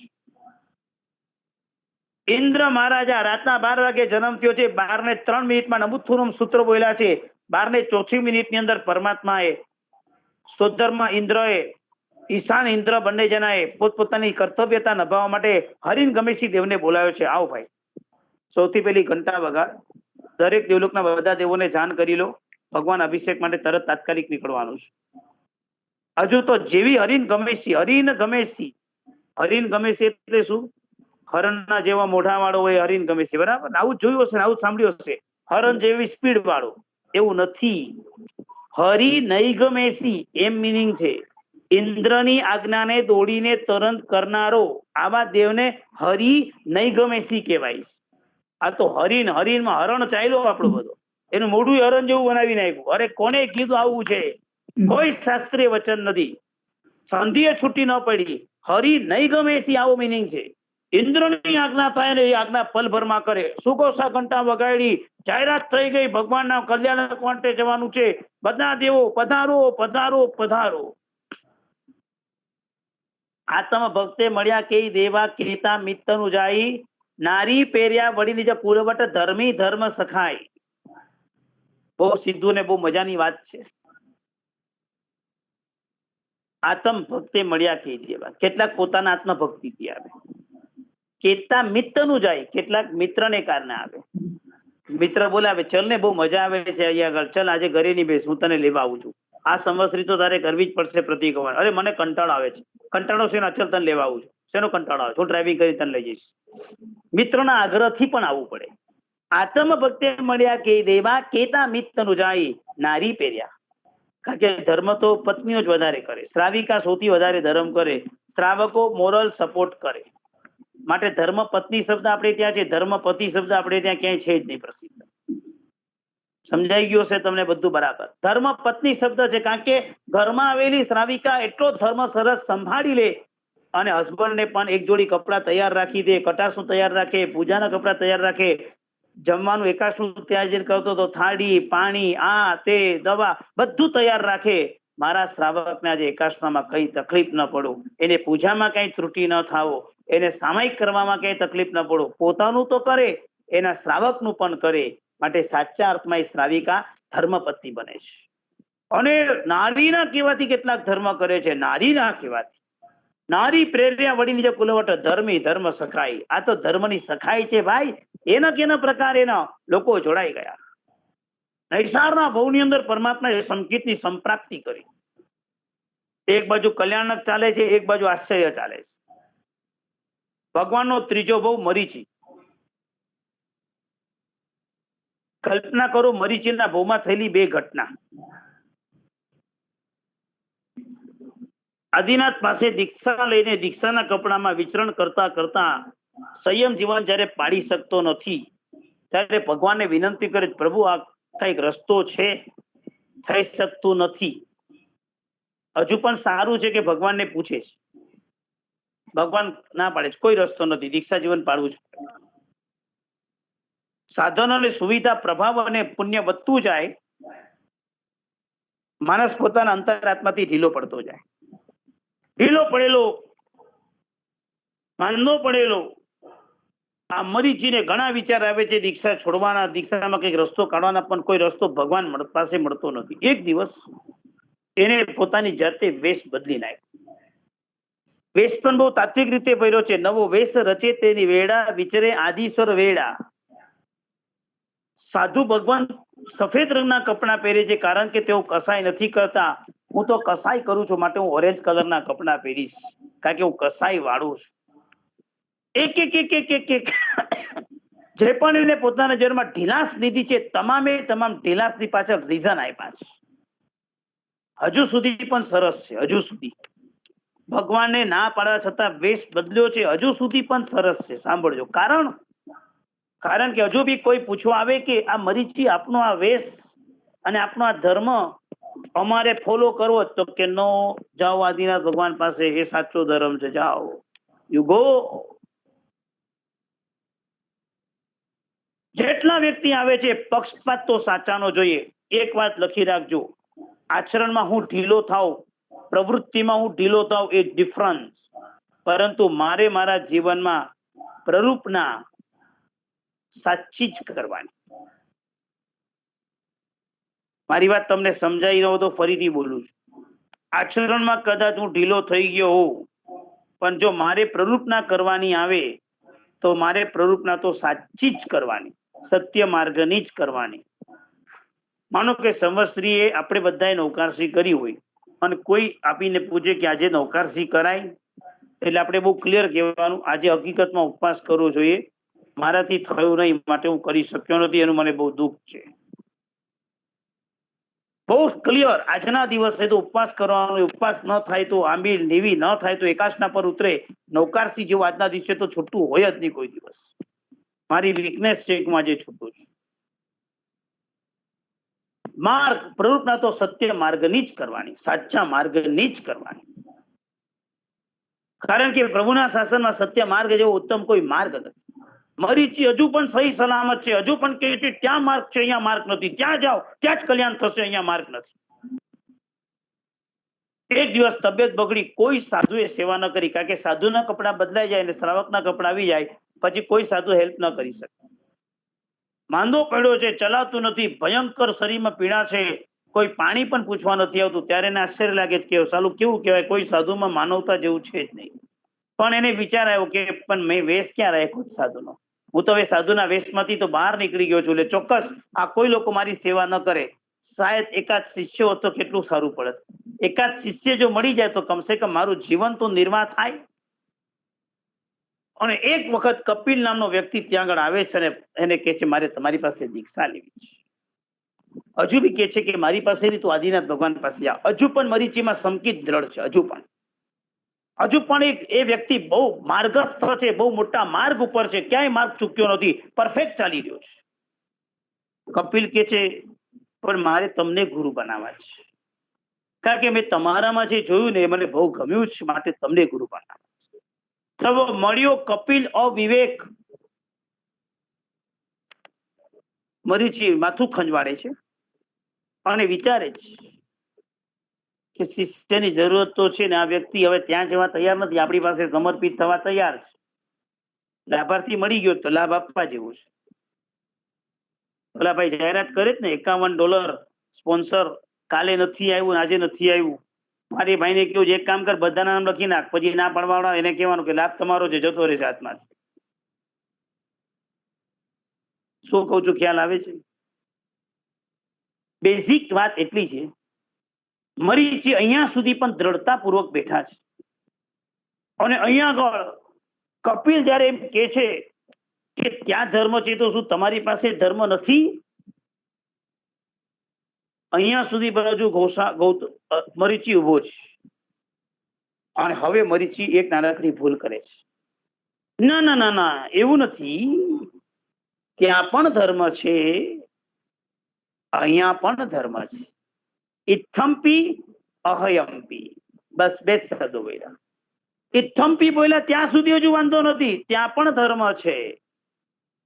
ઇન્દ્ર મહારાજા રાતના 12 વાગે જન્મ થયો છે, 12:03 નમુથુરમ સૂત્ર બોલ્યા છે, 12:04 અંદર પરમાત્માએ સોધર્મ ઇન્દ્રએ ઈશાન ઇન્દ્ર બંને જણાએ પોતપોતાની કર્તવ્યતા નિભાવવા માટે હરિન ગમેશી દેવને બોલાવ્યો છે. આવો ભાઈ, સૌથી પહેલી ઘંટા વગાડ, દરેક દેવલોકના બધા દેવોને જાણ કરી લો, ભગવાન અભિષેક માટે તરત તાત્કાલિક નીકળવાનું છે. હજુ તો જેવી હરિન ગમેશી એટલે શું? હરણના જેવા મોઢા વાળો હોય હરિન ગમેશી, બરાબર? આવું જોયું હશે, આવું સાંભળ્યું હશે. હરણ જેવી સ્પીડ વાળો, એવું નથી. હરિ નૈગમેશી એમ મિનિંગ છે, ઇન્દ્રની આજ્ઞાને દોડીને તરત કરનારો, આવા દેવને હરિ નૈગમેશી કહેવાય છે. આ તો હરિનમાં હરણ ચાલ્યો આપણો બધો, એનું મોઢું હરણ જેવું બનાવી નાખ્યું. અરે કોને કીધું આવું છે? કોઈ શાસ્ત્રીય વચન નથી, સંધિએ છૂટી ન પડી. હરિ નૈગમેશી આવો મિનિંગ છે. ઇન્દ્રની આજ્ઞા થાય ને એ આજ્ઞા પલભરમાં કરે. સુગોસા ઘંટા વગાડી, જાહેરાત થઈ ગઈ, ભગવાનના કલ્યાણ માટે જવાનું છે, બધા દેવો પધારો પધારો પધારો. આત્મ ભક્તે મળ્યા કે દેવા કેતા મિત્તનું જાય, નારી પેર્યા વળી નીચે કુલવટ ધર્મી ધર્મ સખાય. બહુ સીધું ને બહુ મજાની વાત છે. આત્મ ભક્તે મળ્યા કે દેવા, કેટલાક પોતાના આત્મ ભક્તિથી આવે, કેતા મિત્રનું જાય, કેટલાક મિત્રને કારણે આવે. મિત્ર બોલાવે, ચલ ને બહુ મજા આવે છે અહીંયા આગળ, ચલ આજે ઘરે ની બેસ, હું તને લેવા આવું છું. આ સંવત્સરી તો તારે કરવી જ પડશે પ્રતિક્રમણ. અરે મને કંટાળો આવે છે. કંટાળો છે ને? અચલ તને લેવા આવું છું. શેનો કંટાળો આવે? હું ડ્રાઇવિંગ કરી તને લઈ જઈશ. મિત્રોના આગ્રહથી પણ આવવું પડે. આત્મ ભક્તે મળ્યા કે દેવા કેતા મિત્રનું જાય, નારી પેર્યા. કારણ કે ધર્મ તો પત્નીઓ જ વધારે કરે, શ્રાવિકા સૌથી વધારે ધર્મ કરે, શ્રાવકો મોરલ સપોર્ટ કરે. માટે ધર્મ પત્ની શબ્દ આપણે ત્યાં છે, ધર્મ પતિ શબ્દ આપણે ત્યાં ક્યાંય છે જ નહીં પ્રસિદ્ધ. સમજાઈ ગયું હશે તમને બધું બરાબર? ધર્મ પત્ની શબ્દ છે કારણ કે ઘરમાં આવેલી શ્રાવિકા એટલો ધર્મ સરસ સંભાળી લે, અને હસબન્ડને પણ એક જોડી કપડા તૈયાર રાખી દે, કટાસું તૈયાર રાખે, પૂજાના કપડા તૈયાર રાખે, જમવાનું એકાશનું ત્યાગ કરતો તો થાળી પાણી આ તે દવા બધું તૈયાર રાખે. મારા શ્રાવકને આજે એકાશનામાં કઈ તકલીફ ન પડો, એને પૂજામાં કઈ ત્રુટિ ન થાવો, એને સામાયિક કરવામાં કઈ તકલીફ ન પડો. પોતાનું તો કરે, એના શ્રાવકનું પણ કરે. માટે સાચા અર્થમાં એ શ્રાવિકા ધર્મપત્ની બને છે. અને નારીના કહેવાથી કેટલાક ધર્મ કરે છે. નારીના કહેવાથી, નારી પ્રેર્યા વળી નીચે કુલવટ ધર્મી ધર્મ સખાઈ. આ તો ધર્મની સખાઈ છે ભાઈ. એના કેના પ્રકાર એના લોકો જોડાઈ ગયા. નૈસારના ભવની અંદર પરમાત્માએ સંકિતની સંપ્રાપ્તિ કરી. એક બાજુ કલ્યાણક ચાલે છે, એક બાજુ આશ્ચર્ય ચાલે છે. ભગવાનનો ત્રીજો ભવ મરીચી. કલ્પના કરો મરીચીના ભવમાં થયેલી બે ઘટના. આદિનાથ પાસે દીક્ષા લઈને દીક્ષાના કપડામાં વિચરણ કરતા કરતા સંયમ જીવન જયારે પાડી શકતો નથી, ત્યારે ભગવાનને વિનંતી કરે, પ્રભુ આ કઈક રસ્તો છે? થઈ શકતું નથી. હજુ પણ સારું છે કે ભગવાનને પૂછે છે. ભગવાન ના પાડે છે, કોઈ રસ્તો નથી, દીક્ષા જીવન પાડવું છે. સાધન અને સુવિધા પ્રભાવ અને પુણ્ય વધતું જાય, માણસ પોતાના અંતરાત્માથી ઢીલો પડતો જાય. ઢીલો પડેલો, માંદો પડેલો આ મરીચીને ઘણા વિચાર આવે છે દીક્ષા છોડવાના, દીક્ષામાં કઈક રસ્તો કાઢવાના, પણ કોઈ રસ્તો ભગવાન પાસે મળતો નથી. એક દિવસ એને પોતાની જાતે વેશ બદલી નાખ્યો. વેશ પણ બહુ તાત્વિક રીતે પહેર્યો છે. નવો વેશ રચે તેની વેડા, વિચરે આદિશ્વર વેડા. સાધુ ભગવાન સફેદ રંગના કપડા પહેરે છે કારણ કે તેઓ કસાય નથી કરતા. હું તો કસાય કરું છું, માટે હું ઓરેન્જ કલરના કપડા પહેરીશ. કારણ કે હું કસાઈ વાળું છું. એક એક એક એક એક એક જે પણ એને પોતાના જીવનમાં ઢીલાસ લીધી છે, તમામે તમામ ઢીલાસની પાછળ રીઝન આપ્યા છે. હજુ સુધી પણ સરસ છે. હજુ સુધી ભગવાનને ના પાડવા છતાં વેશ બદલ્યો છે, હજુ સુધી પણ સરસ છે. સાંભળજો, કારણ કે હજુ બી કોઈ પૂછવા આવે કે આ મરીચી આપનો આ વેશ અને આપનો આ ધર્મ અમારે ફોલો કરવો, તો કે નો, જાઓ આદિનાથ ભગવાન પાસે, એ સાચો ધર્મ છે, જાઓ, યુ ગો. જેટલા વ્યક્તિ આવે છે, પક્ષપાત તો સાચાનો જોઈએ. એક વાત લખી રાખજો, આચરણમાં હું ઢીલો થાવ, પ્રવૃત્તિમાં હું ઢીલો થાવ, એ ડિફરન્સ. પરંતુ મારે મારા જીવનમાં પ્રરૂપના સાચી જ કરવાની. મારી વાત તમને સમજાઈ ન હોય તો ફરીથી બોલું છું. આચરણમાં કદાચ હું ઢીલો થઈ ગયો હોઉં, પણ જો મારે પ્રરૂપના કરવાની આવે તો મારે પ્રરૂપના તો સાચી જ કરવાની, સત્ય માર્ગની જ કરવાની. માનો કે સંવત્સરીએ આપણે બધાએ નૌકારસી કરી હોય અને કોઈ આપીને પૂછે કે આજે નૌકારસી કરાય, એટલે આપણે બહુ ક્લિયર કહેવાનું, આજે હકીકતમાં ઉપવાસ કરવો જોઈએ, મારાથી થયું નહીં માટે હું કરી શક્યો નથી, એનું મને બહુ દુઃખ છે. બહુ ક્લિયર, આજના દિવસે તો ઉપવાસ કરવાનો, ઉપવાસ ન થાય તો આંબીલ નેવી ન થાય તો એકાશના પર ઉતરે. નૌકારસી જેવું આજના દિવસે તો છૂટું હોય જ નહીં કોઈ દિવસ. મારી વીકનેસ છે કે હું આજે છૂટું છું. માર્ગ પ્રરૂપના તો સત્ય માર્ગની જ કરવાની, સાચા માર્ગની જ કરવાની. કારણ કે પ્રભુના શાસનમાં સત્ય માર્ગ જેવો ઉત્તમ કોઈ માર્ગ નથી. મરીચી હજુ પણ સહી સલામત છે, હજુ પણ કહે છે ત્યાં માર્ગ છે, અહીંયા માર્ગ નથી, ત્યાં જાઓ ત્યાં જ કલ્યાણ થશે, અહીંયા માર્ગ નથી. એક દિવસ તબિયત બગડી, કોઈ સાધુએ સેવા ન કરી, કારણ કે સાધુના કપડા બદલાઈ જાય અને શ્રાવકના કપડા આવી જાય પછી કોઈ સાધુ હેલ્પ ન કરી શકે. માંદો પડ્યો છે, ચલાતું નથી, ભયંકર શરીરમાં પીડા છે, કોઈ પાણી પણ પૂછવા નથી આવતું, ત્યારે એને આશ્ચર્ય લાગે કે સાલું કેવું કહેવાય, કોઈ સાધુમાં માનવતા જેવું છે જ નહીં. પણ એને વિચાર આવ્યો કે પણ મેં વેશ ક્યાં રાખ્યો સાધુનો, હું તો હવે સાધુના વેશમાંથી તો બહાર નીકળી ગયો છું, એટલે ચોક્કસ આ કોઈ લોકો મારી સેવા ન કરે. શાયદ એકાદ શિષ્ય હોત તો કેટલું સારું પડત. એકાદ શિષ્ય જો મળી જાય તો કમસે કમ મારું જીવન તો નિર્વાહ થાય. અને એક વખત કપિલ નામનો વ્યક્તિ ત્યાં આગળ આવે છે અને એને કહે છે મારે તમારી પાસે દીક્ષા લેવી છે. હજુ બી કહે છે કે મારી પાસે નહીં, તું આદિનાથ ભગવાન પાસે જા. હજુ પણ મરીચીમાં સંકિત દ્રઢ છે. હજુ પણ એ વ્યક્તિ બહુ માર્ગસ્થ છે, બહુ મોટા માર્ગ ઉપર છે, ક્યાંય માર્ગ ચૂક્યો નથી, પરફેક્ટ ચાલી રહ્યો છે. કપિલ કહે છે પણ મારે તમને ગુરુ બનાવવા છે, કારણ કે મેં તમારામાં જે જોયું ને એ મને બહુ ગમ્યું છે, માટે તમને ગુરુ બનાવવા છે. તો મળ્યો કપિલ અવિવેક. મરીચી માથું ખંજવાળે છે અને વિચારે છે કે શિષ્યની જરૂરત તો છે ને આ વ્યક્તિ હવે ત્યાં જવા તૈયાર નથી, આપણી પાસે સમર્પિત થવા તૈયાર છે. લાભાર્થી મળી ગયો તો લાભ આપવા જેવું છે. ઓલા ભાઈ જાહેરાત કરે જ ને, $51 સ્પોન્સર, કાલે નથી આવ્યું, આજે નથી આવ્યું. મારી ભાઈને કેવું, એક કામ કર, બધાના નામ લખી નાખ, પછી ના પાડવાવાળા એને કહેવાનું કે લાભ તમારો છે, જતો રહેશે હાથમાંથી. શું કહું છું, ખ્યાલ આવે છે? બેઝિક વાત એટલી છે, મરીચી અહીંયા સુધી પણ દ્રઢતાપૂર્વક બેઠા છે અને અહીંયા આગળ કપિલ જયારે એમ કે છે કે ત્યાં ધર્મ છે તો શું તમારી પાસે ધર્મ નથી? અહીંયા સુધી બાજુ મરીચી ઉભો છે અને હવે મરીચી એક નાનકડી ભૂલ કરે છે. ના ના ના ના, એવું નથી, ત્યાં પણ ધર્મ છે, અહીંયા પણ ધર્મ છે. ઇથમ્પી અહયમ્પી, બસ બે જ શબ્દો બોલ્યા. ઇથમ્પી બોલ્યા ત્યાં સુધી હજુ વાંધો નથી, ત્યાં પણ ધર્મ છે.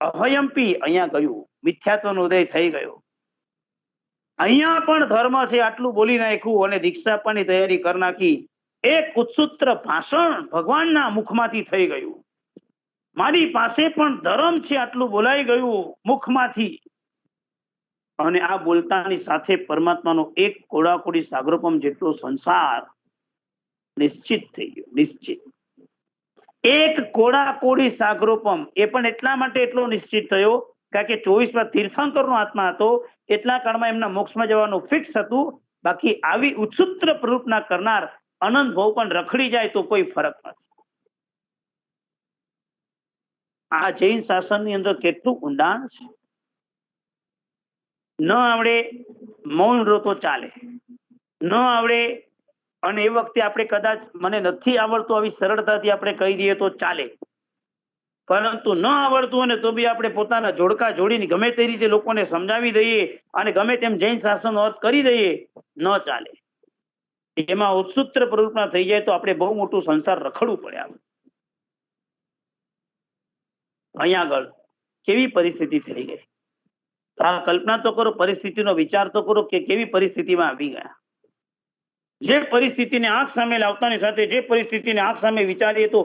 અહયમ્પી, અહીંયા ગયું, મિથ્યાત્વનો ઉદય થઈ ગયો. અહીંયા પણ ધર્મ છે, આટલું બોલી નાખ્યું અને દીક્ષા આપવાની તૈયારી કરી નાખી. એક ઉત્સુત્ર ભાષણ ભગવાનના મુખમાંથી થઈ ગયું. મારી પાસે પણ ધર્મ છે, આટલું બોલાઈ ગયું મુખમાંથી. અને આ બોલતાની સાથે પરમાત્માનો એક કોડાકોડી સાગરોપમ જેટલો સંસાર નિશ્ચિત થઈ ગયો. નિશ્ચિત એક કોડાકોડી સાગરોપમ, એ પણ એટલા માટે એટલો નિશ્ચિત થયો કારણ કે 24 તીર્થંકરનો આત્મા હતો, એટલા કાળમાં એમના મોક્ષમાં જવાનું ફિક્સ હતું. બાકી આવી ઉચ્ચુત્ર પ્રરૂપના કરનાર અનંત ભવ પણ રખડી જાય તો કોઈ ફરક નથી. આ જૈન શાસનની અંદર કેટલું ઊંડાણ છે. ન આવડે મૌન રહો તો ચાલે, ન આવડે અને એ વખતે આપણે કદાચ મને નથી આવડતું આવી સરળતાથી આપણે કહી દઈએ તો ચાલે, પરંતુ ન આવડતું અને તો બી આપણે પોતાના જોડકા જોડીને ગમે તે રીતે લોકોને સમજાવી દઈએ અને ગમે તેમ જૈન શાસનનો અર્થ કરી દઈએ, ન ચાલે. એમાં ઉત્સુત્ર પ્રવૃત્તિ થઈ જાય તો આપણે બહુ મોટું સંસાર રખડવું પડે. અહીંયા આગળ કેવી પરિસ્થિતિ થઈ ગઈ, આ કલ્પના તો કરો, પરિસ્થિતિનો વિચાર તો કરો કે કેવી પરિસ્થિતિમાં આવી ગયા. જે પરિસ્થિતિને આંખ સામે લાવતાની સાથે જે પરિસ્થિતિને આંખ સામે વિચારીએ તો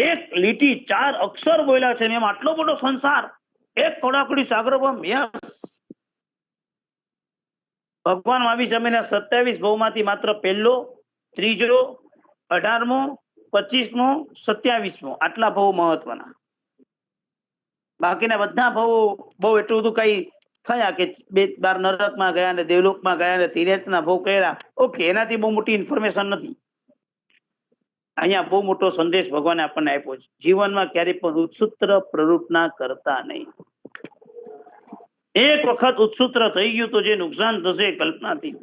એક લીટી 4 અક્ષર બોલ્યા છે ને એમાં આટલો મોટો સંસાર, એક કડાકડી સાગરબમ. યસ, ભગવાન મહાવીર સ્વામીના 27 ભવમાંથી માત્ર પહેલો, ત્રીજો, 18મો, 25મો, 27મો આટલા ભવ મહત્વના. બાકીના બધા ભવો બહુ એટલું બધું કઈ થયા કે 12 નરકમાં ગયા ને દેવલોકમાં ગયા ને તિર્યકના ભવ કર્યા. ઓકે, એનાથી બહુ મોટી ઇન્ફોર્મેશન નથી. અહીંયા બહુ મોટો સંદેશ ભગવાને આપણને આપ્યો છે. જીવનમાં ક્યારેય પણ ઉત્સુત્ર પ્રવૃત્તિ કરતા નહીં. એક વખત ઉત્સુત્ર થઈ ગયું તો જે નુકસાન થશે કલ્પનાથી.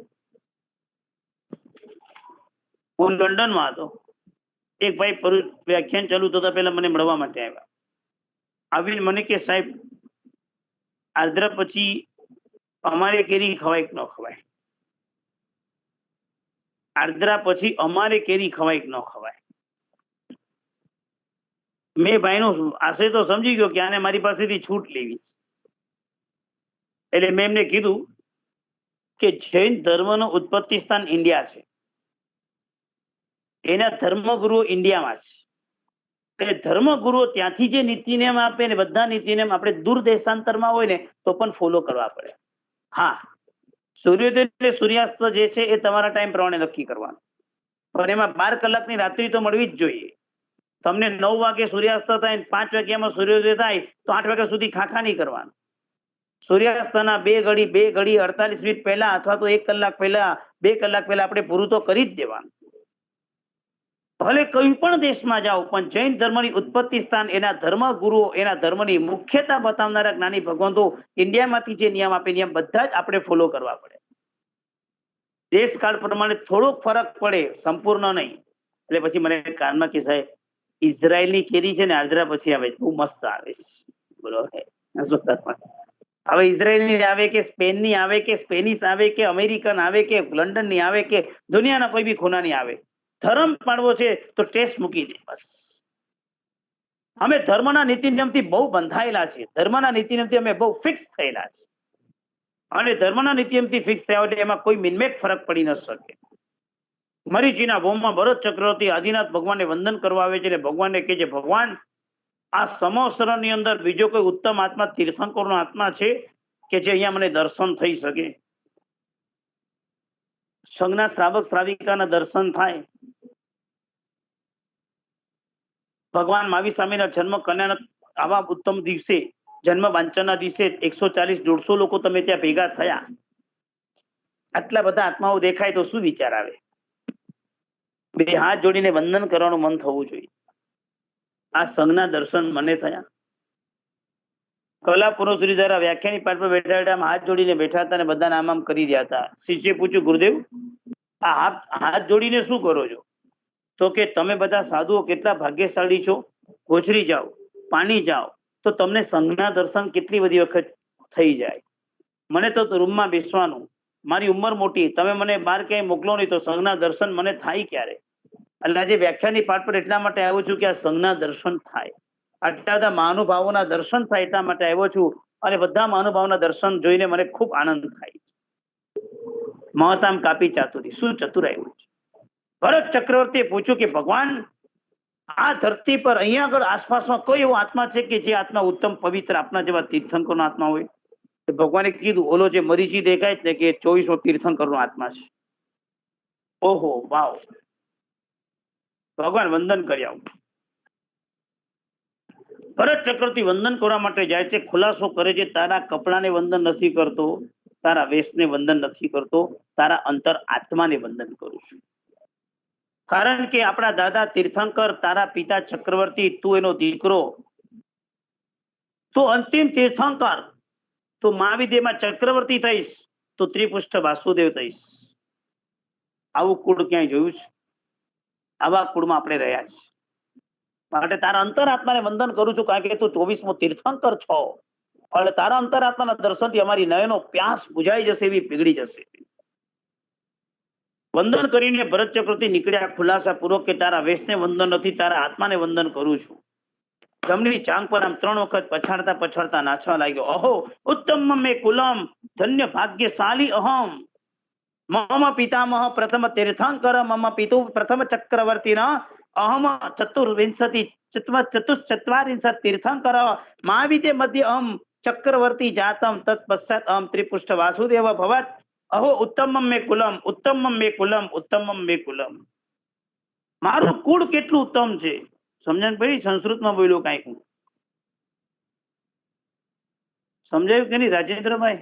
હું લંડનમાં હતો, એક ભાઈ વ્યાખ્યાન ચાલુ થતા પહેલા મને મળવા માટે આવ્યા. આવીને મને કે સાહેબ, આર્દ્રા પછી અમારે કેરી ખવાય કે ન ખવાય, આર્દ્રા પછી અમારે કેરી ખવાય કે ન ખવાય. મેં ભાઈનો આશય તો સમજી ગયો કે આને મારી પાસેથી છૂટ લેવી છે. એટલે મેં એમને કીધું કે જૈન ધર્મનું ઉત્પત્તિ સ્થાન ઇન્ડિયા છે, એના ધર્મગુરુઓ ઇન્ડિયામાં છે. એ ધર્મગુરુઓ ત્યાંથી જે નીતિ નિયમ આપે ને બધા નીતિ નિયમ આપણે દૂર દેશાંતરમાં હોય ને તો પણ ફોલો કરવા પડે. હા, સૂર્યોદય એટલે સૂર્યાસ્ત જે છે એ તમારા ટાઈમ પ્રમાણે નક્કી કરવાનું, પણ એમાં 12 કલાકની રાત્રિ તો મળવી જ જોઈએ. તમને 9 વાગે સૂર્યાસ્ત થાય, 5 વાગ્યામાં સૂર્યોદય થાય તો 8 વાગ્યા સુધી ખાખા નહીં કરવાનું. સૂર્યાસ્તના 2 ઘડી 48 મિનિટ પહેલા અથવા તો 1 કલાક પહેલા, 2 કલાક પહેલા આપણે પૂરું તો કરી જ દેવાનું. ભલે કોઈ પણ દેશમાં જાઓ, પણ જૈન ધર્મની ઉત્પત્તિ સ્થાન, એના ધર્મગુરુઓ, એના ધર્મની મુખ્યતા બતાવનારા જ્ઞાની ભગવંતો ઇન્ડિયામાંથી જે નિયમ આપે નિયમ બધા જ આપણે ફોલો કરવા પડે. દેશકાળ પ્રમાણે થોડોક ફરક પડે, સંપૂર્ણ નહીં. એટલે પછી મને કાનમાં કે સાહેબ, ઇઝરાયલની કેરી છે ને આર્દ્રા પછી આવે, બહુ મસ્ત આવે છે. બોલો, હવે ઇઝરાયલની આવે કે સ્પેનની આવે કે સ્પેનિશ આવે કે અમેરિકન આવે કે લંડનની આવે કે દુનિયાના કોઈ બી ખૂણાની આવે, ધર્મ પાડવો છે તો ટેસ્ટ મૂકી દે બસ. અમે ધર્મના નીતિ નિયમથી બહુ બંધાયેલા છે, ધર્મના નીતિ નિયમથી અમે બહુ ફિક્સ થયેલા છે, અને ધર્મના નીતિ નિયમથી ફિક્સ થયા એટલે એમાં કોઈ મિનમેક ફરક પડી ન શકે. મરીચીના ભૌમમાં ભરત ચક્રવર્તી આદિનાથ ભગવાનને વંદન કરવા આવે છે અને ભગવાનને કહે છે, ભગવાન આ સમવસ્ત્રની અંદર બીજો કોઈ ઉત્તમ આત્મા, તીર્થંકરનો આત્મા છે કે જે અહીંયા મને દર્શન થઈ શકે? સંઘના શ્રાવક શ્રાવિકાના દર્શન થાય. ભગવાન મહાવીર સ્વામીના જન્મ કન્યાના આવા ઉત્તમ દિવસે, જન્મ વાંચનના દિવસે 140-150 લોકો તમે ત્યાં ભેગા થયા, આટલા બધા આત્માઓ દેખાય તો શું વિચાર આવે? 2 હાથ જોડીને વંદન કરવાનું મન થવું જોઈએ. આ સંઘના દર્શન મને થયા. કલા પુરુષરી દ્વારા વ્યાખ્યાની પાઠ પર બેઠા બેઠા હાથ જોડીને બેઠા હતા અને બધા નામ કરી રહ્યા હતા. શિષ્ય પૂછ્યું, ગુરુદેવ આ હાથ જોડીને શું કરો છો? તો કે તમે બધા સાધુઓ કેટલા ભાગ્યશાળી છો, ગોચરી જાઓ, પાણી જાઓ તો તમને સંઘના દર્શન કેટલી બધી વખત થઈ જાય. મને તો રૂમમાં બેસવાનું, મારી ઉંમર મોટી, તમે મને બહાર ક્યાંય મોકલો નહીં તો સંઘના દર્શન મને થાય ક્યારે? એટલે આજે વ્યાખ્યાની પાઠ પર એટલા માટે આવ્યો છું કે આ સંઘના દર્શન થાય, આટલા બધા મહાનુભાવોના દર્શન થાય એટલા માટે આવ્યો છું. અને બધા મહાનુભાવોના દર્શન જોઈને મને ખૂબ આનંદ થાય. મહતામ કાપી ચાતુરી, શું ચતુર આવ્યું છે. ભરત ચક્રવર્તીએ પૂછ્યું કે ભગવાન આ ધરતી પર અહીંયા આગળ આસપાસમાં કોઈ એવો આત્મા છે કે જે આત્મા ઉત્તમ પવિત્ર આપના જેવા તીર્થંકરનો આત્મા હોય? ભગવાને કીધું, ઓલો જે મરીચી દેખાય ને કે 2400 તીર્થંકરનો આત્મા છે. ઓહો વાવ! ભગવાન વંદન કરી આવું. ભરત ચક્રવર્તી વંદન કરવા માટે જાય છે, ખુલાસો કરે છે, તારા કપડાને વંદન નથી કરતો, તારા વેશને વંદન નથી કરતો, તારા અંતર આત્માને વંદન કરું છું. કારણ કે આપણા દાદા તીર્થંકર, તારા પિતા ચક્રવર્તી, તું એનો દીકરો, તું અંતિમ તીર્થંકર, તું મહાવિદ્યમાં ચક્રવર્તી થઈશ, તો ત્રિપુષ્ઠ વાસુદેવ થઈશ. આવું કુળ ક્યાંય જોયું છે? આવા કુળમાં આપણે રહ્યા છીએ. માટે તારા અંતરાત્માને વંદન કરું છું, કારણ કે તું 24મો તીર્થંકર છો. એટલે તારા અંતરાત્માના દર્શનથી અમારી નયનો પ્યાસ બુઝાઈ જશે, એવી પીગળી જશે. વંદન કરીને ભરત ચક્રવર્તી નીકળ્યા ખુલાસા પૂર્વક કે તારા વેશને વંદન નથી, તારા આત્માને વંદન કરું છું. જમણી ચાંગ પર આમ 3 વખત પછાડતા પછાડતા નાચવા લાગ્યો. અહો ઉત્તમ મે કુલમ, ધન્ય ભાગ્યશાલી અહમ, મમ પિતામહ પ્રથમ તીર્થંકર, મમ પિતુ પ્રથમ ચક્રવર્તી, અહમ ચતુશ્ચત્વારિંશત તીર્થંકર, મહાવિદ્ય મધ્ય અહમ ચક્રવર્તી જાતમ, તત્પશ્ચાત અહમ ત્રિપુષ્ઠ વાસુદેવ ભવત. અહો ઉત્તમ મે કુલમ, ઉત્તમ મે કુલમ, ઉત્તમ મે કુલમ. મારું કુળ કેટલું ઉત્તમ છે. સમજણ પડી? સંસ્કૃતમાં બોલ્યો કાંઈક. સમજાયું કે નહીં રાજેન્દ્રભાઈ?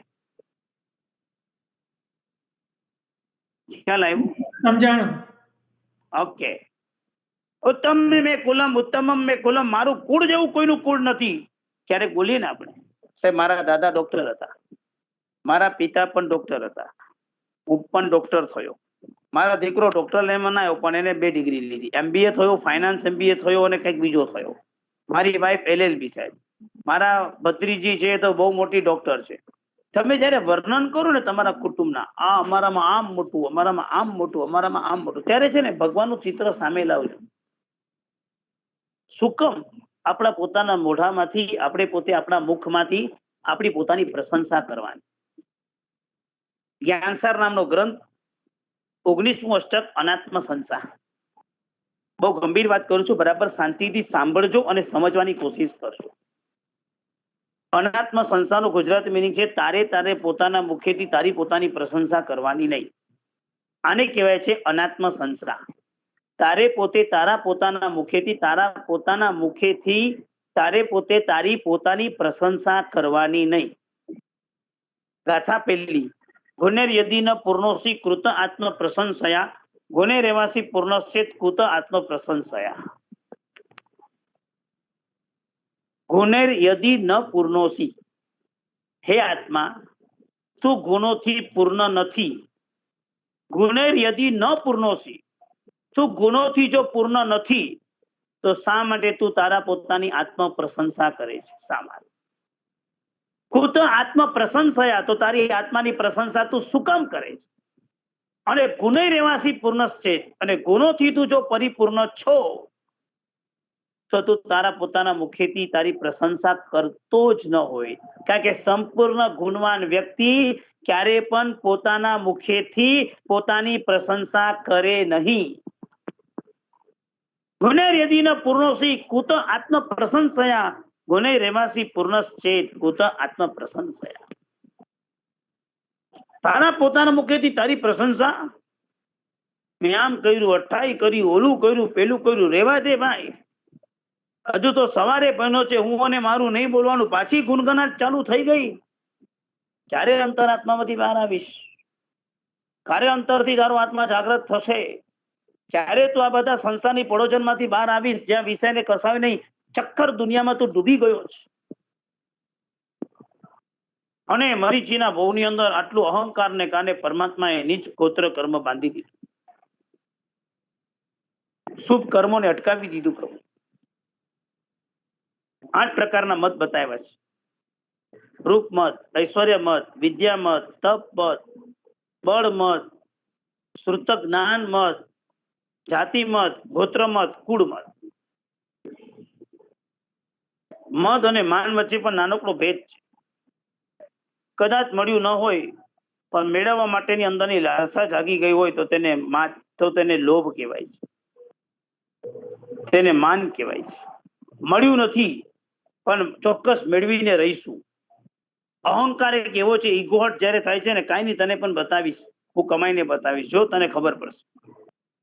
ખ્યાલ આવ્યું? સમજાણું. ઓકે. ઉત્તમ મે કુલમ, ઉત્તમ મે કુલમ. મારું કુળ જેવું કોઈનું કુળ નથી. ક્યારેક બોલીએ ને આપણે, સાહેબ મારા દાદા ડોક્ટર હતા, મારા પિતા પણ ડોક્ટર હતા, હું પણ ડોક્ટર થયો, મારા દીકરો ડોક્ટર લાઈનમાં ના આવ્યો પણ એને 2 ડિગ્રી લીધી, MBA થયો, ફાઇનાન્સ MBA થયો અને કંઈક બીજો થયો. મારી વાઈફ LLB સાહેબ. મારા ભત્રીજી છે તો બહુ મોટી ડોક્ટર છે. તમે જયારે વર્ણન કરો ને તમારા કુટુંબના, આ અમારામાં આમ મોટું, અમારામાં આમ મોટું, અમારામાં આમ મોટું, ત્યારે છે ને ભગવાનનું ચિત્ર સામે લાવજો. સુકમ આપણા પોતાના મોઢામાંથી, આપણે પોતે આપણા મુખમાંથી આપણી પોતાની પ્રશંસા કરવાની. જ્ઞાનસાર નામનો ગ્રંથ, 19મું અષ્ટક અનાત્મ સંસાર. બહુ ગંભીર વાત કરું છું, બરાબર શાંતિથી સાંભળજો અને સમજવાની કોશિશ કરજો. અનાત્મ સંસારનું ગુજરાતી મિનિંગ છે તારે પોતાના મુખેથી તારી પોતાની પ્રશંસા કરવાની નહીં. આને કહેવાય છે અનાત્મ સંસાર. તારે પોતે તારા પોતાના મુખેથી તારે પોતે તારી પોતાની પ્રશંસા કરવાની નહીં. ગાથા પહેલી, ગુનેર યદિ ન પૂર્ણોસી કૃત આત્મ પ્રશંસયા, ગુને રેવાસી પૂર્ણશ્ચેત કૃત આત્મ પ્રશંસયા. ગુનેર યદિ ન પૂર્ણોસી, હે આત્મા તું ગુણોથી પૂર્ણ નથી. ગુનેર યદિ ન પૂર્ણોસી, તું ગુણોથી જો પૂર્ણ નથી તો શા માટે તું તારા પોતાની આત્મ પ્રશંસા કરે છે? શા માટે? કૃત આત્મ પ્રશંસયા, તો તારી આત્માની પ્રશંસા તું શું કામ કરે છે? અને ગુને રેવાસી પૂર્ણશ્ચેત, અને ગુણોથી તું જો પરિપૂર્ણ છો તો તું તારા પોતાના મુખેથી તારી પ્રશંસા કરતો જ ન હોય. કારણ કે સંપૂર્ણ ગુણવાન વ્યક્તિ ક્યારે પણ પોતાના મુખેથી પોતાની પ્રશંસા કરે નહીં. ગુનેર યદિ ન પૂર્ણોસી કુત આત્મ પ્રશંસયા, ગુને રેવાસી પૂર્ણશ્ચેત કુત આત્મ પ્રશંસયા. તારા પોતાના મુખેથી તારી પ્રશંસા, મેં આમ કર્યું, અઠાઈ કર્યું, ઓલું કર્યું, પેલું કર્યું, રેવા દે ભાઈ. હજુ તો સવારે બન્યો છે, હું અને મારું નહીં બોલવાનું, પાછી ગુનગનાટ ચાલુ થઈ ગઈ. ક્યારે અંતરાત્મામાંથી બહાર આવીશ? ક્યારે અંતરથી તારો આત્મા જાગૃત થશે? ક્યારે તું આ બધા સંસારની પડોજનમાંથી બહાર આવીશ, જ્યાં વિષયને કસાવી નહીં, ચક્કર દુનિયામાં તું ડૂબી ગયો છે. અને મરીચીના ભવની અંદર આટલું અહંકારને કારણે પરમાત્માએ નીચ ગોત્ર કર્મ બાંધી દીધું, શુભ કર્મોને અટકાવી દીધું. પ્રભુ 8 પ્રકારના મત બતાવ્યા છે: રૂપ મત, ઐશ્વર્ય મત, વિદ્યા મત, તપ મત, બળ મત, શ્રુત જ્ઞાન મત, જાતિ મત, ગોત્ર મત, કુળ મત. મત અને માન વચ્ચે પણ નાનકડો ભેદ છે. કદાચ મળ્યું ન હોય પણ મેળવવા માટેની અંદરની લાલસા જાગી ગઈ હોય તો તેને લોભ કહેવાય છે, તેને માન કહેવાય છે. મળ્યું નથી પણ ચોક્કસ મેળવીને રહીશું. અહંકાર એક એવો છે, ઈગોહટ જયારે થાય છે ને, કાંઈ નહીં તને પણ બતાવીશ, હું કમાઈને બતાવીશ, જો તને ખબર પડશે.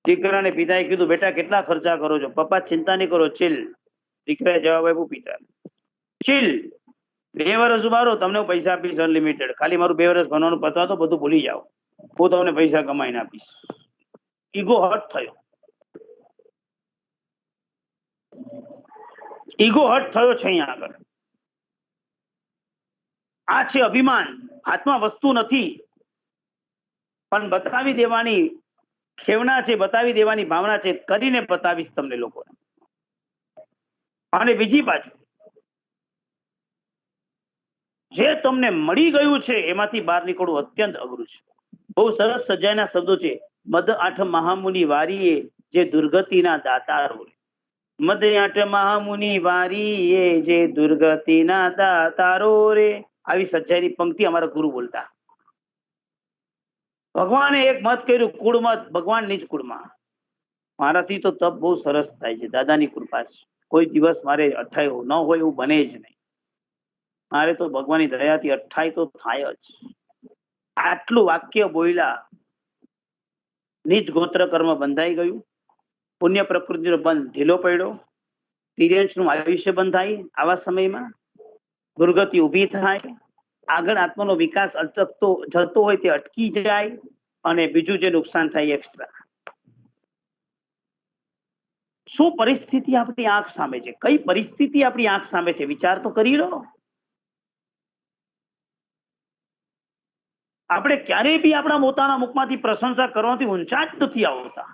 દીકરાને પિતાએ કીધું, બેટા કેટલા ખર્ચા કરો છો? પપ્પા ચિંતા નહીં કરો, ચીલ. દીકરાએ જવાબ આપ્યો પિતા, ચીલ, 2 વર્ષ ઉભા રહો, તમને પૈસા આપીશ અનલિમિટેડ. ખાલી મારું 2 વર્ષ ભણવાનું પતાવો તો બધું ભૂલી જાઓ, હું તમને પૈસા કમાઈને આપીશ. ઈગો હટ થયો. ઈગો હટ થયો છે અહીંયા આગળ. આ છે અભિમાન. આત્મા વસ્તુ નથી, પણ બતાવી દેવાની ખેવના છે, બતાવી દેવાની ભાવના છે. કરીને બતાવીશ તમને લોકોને. અને બીજી બાજુ જે તમને મળી ગયું છે એમાંથી બહાર નીકળવું અત્યંત અઘરું છે. બહુ સરસ સજાયના શબ્દો છે. મદ આઠ મહામુનિ વારીએ જે દુર્ગતિના દાતારો. મદ આઠ મહામુનિ વારીએ જે દુર્ગતિના દાતારો રે. આવી સચ્ચાઈની પંક્તિ અમારા ગુરુ બોલતા. ભગવાને એક મત કર્યું, કુળમત, ભગવાન નીચ કુળમાં. મારાથી તો તપ બહુ સરસ થાય છે, દાદાની કૃપા છે. કોઈ દિવસ મારે અઠાઈ ન હોય એવું બને જ નહીં. મારે તો ભગવાનની દયાથી અઠાઈ તો થાય જ. આટલું વાક્ય બોલ્યા, નીચ ગોત્ર કર્મ બંધાઈ ગયું, પુણ્ય પ્રકૃતિનો બંધ ઢીલો પડ્યો, તિર્યંશનું આયુષ્ય બંધ થાય. આવા સમયમાં દુર્ગતિ ઊભી થાય, આગળ આત્માનો વિકાસ અટકતો જતો હોય તે અટકી જાય, અને બીજું જે નુકસાન થાય એક્સ્ટ્રા. શું પરિસ્થિતિ આપણી આંખ સામે છે? કઈ પરિસ્થિતિ આપણી આંખ સામે છે? વિચાર તો કરી લો. આપણે ક્યારેય બી આપણા પોતાના મુખમાંથી પ્રશંસા કરવાથી ઊંચા જ નથી આવતા.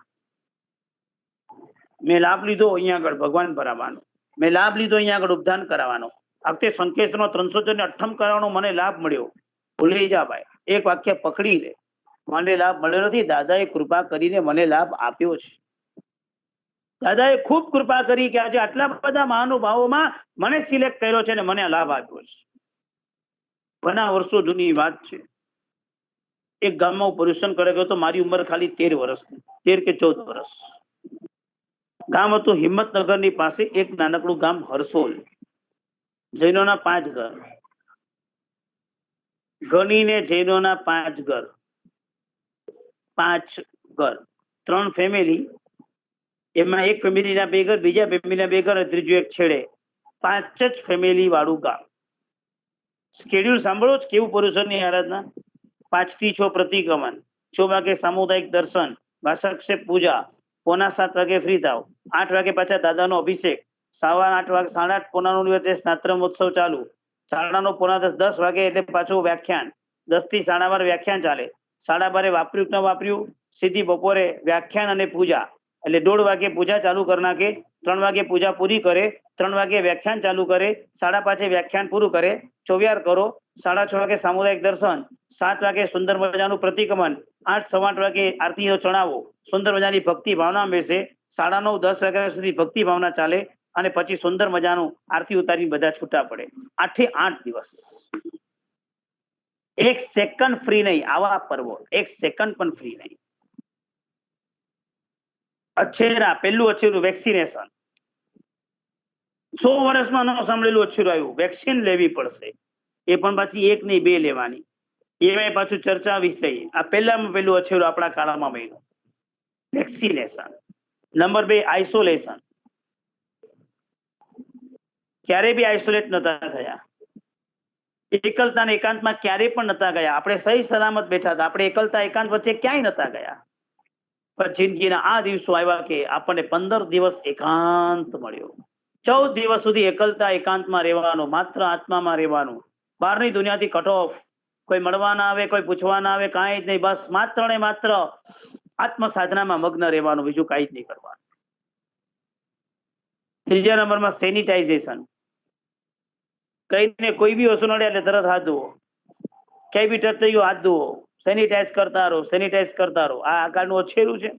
મેં લાભ લીધો અહીંયા આગળ ભગવાન ભરાવાનો, મેં લાભ લીધો અહીંયા આગળ ઉપદાન કરાવવાનો, આ વખતે સંકેતનો 358 કરાવવાનો મને લાભ મળ્યો. ભૂલી જા ભાઈ, એક વાક્ય પકડી લે. મને લાભ મળ્યો નથી, દાદાએ કૃપા કરીને મને લાભ આપ્યો છે. દાદાએ ખૂબ કૃપા કરી કે આજે આટલા બધા મહાનુભાવોમાં મને સિલેક્ટ કર્યો છે અને મને આ લાભ આપ્યો છે. ઘણા વર્ષો જૂની વાત છે. એક ગામમાં હું પરિશ્રમ કરે ગયો તો મારી ઉંમર ખાલી 13 વર્ષની, 13 કે 14 વર્ષ. ગામ હતું હિંમતનગરની પાસે એક નાનકડું ગામ હરસોલ. જૈનોના 5 ઘર, ગણીને જૈનોના 5 ઘર, 5 ઘર, 3 ફેમિલી. એમાં એક ફેમિલીના 2 ઘર, બીજા ફેમિલીના 2 ઘર, ત્રીજું એક છેડે. 5 જ ફેમિલી વાળું ગામ. સ્કેડ્યુલ સાંભળો જ કેવું પુરુષોની આરાધના. 5 થી 6 પ્રતિક્રમણ, 6 વાગે સામુદાયિક દર્શન, વાસક્ષેપ પૂજા, 6:45 વાગે ફ્રી થાવ, 8 વાગે પાછા દાદાનો અભિષેક, 8:15 વાગે 8:30 પોનાનું વચ્ચે સ્નાત્ર મહોત્સવ ચાલુ, 9:30 પોણા 10 વાગે એટલે પાછું વ્યાખ્યાન, 10 થી 12:30 વ્યાખ્યાન ચાલે, 12:30 વાપર્યું ન વાપર્યું સીધી બપોરે વ્યાખ્યાન અને પૂજા. એટલે 1:30 વાગે પૂજા ચાલુ કરી નાખે, 3 વાગે પૂજા પૂરી કરે, 3 વાગે વ્યાખ્યાન ચાલુ કરે, 5:30 વ્યાખ્યાન પૂરું કરે, ચોવિયાર કરો, 6:30 વાગે સામુદાયિક દર્શન, 7 વાગે સુંદર મજાનું પ્રતિક્રમણ, 8 સવા 8 વાગે આરતીનો ચણાવો, સુંદર મજાની ભક્તિ ભાવના બેસે, 9:30 10 વાગ્યા સુધી ભક્તિ ભાવના ચાલે, અને પછી સુંદર મજાનું આરતી ઉતારી બધા છૂટા પડે. 8 દિવસ 1 સેકન્ડ ફ્રી નહીં. આવા પર્વો 1 સેકન્ડ પણ ફ્રી નહીં. અછેરા, પહેલું અછેરું વેક્સિનેશન. 100 વર્ષમાં ન સાંભળેલું અછેરું આવ્યું, વેક્સિન લેવી પડશે. એ પણ પાછી 1 નહીં 2 લેવાની. એમાં પાછું ચર્ચા વિષય. આ પહેલામાં પહેલું અછેરું આપણા કાળમાં મળ્યું, વેક્સિનેશન. Number 2 isolation. ક્યારે બી આઇસોલેટ નતા થયા. એકલતા અને એકાંતમાં ક્યારે પણ નતા ગયા. આપણે સહી સલામત બેઠા હતા. આપણે એકલતા એકાંત વચ્ચે ક્યાંય નતા ગયા. પણ જિંદગીના આ દિવસો આવ્યા કે આપણને 15 દિવસ એકાંત મળ્યો. 14 દિવસ સુધી એકલતા એકાંતમાં રહેવાનું, માત્ર આત્મામાં રહેવાનું, બહારની દુનિયાથી કટ ઓફ. કોઈ મળવા ના આવે, કોઈ પૂછવા ના આવે, કાંઈ જ નહીં. બસ માત્ર ને માત્ર આત્મ સાધનામાં મગ્ન રહેવાનું, બીજું કાંઈ જ નહીં કરવાનું. 3જા નંબરમાં સેનિટાઇઝેશન. કઈને કોઈ બી વસ્તુ નડે એટલે તરત હાથ ધોવો, ક્યાંય બી ટચ થઈ ગયો હાથ ધોવો, સેનિટાઈઝ કરતા રહો, સેનિટાઈઝ કરતા રહો. આ આકારનું અછેરું છે.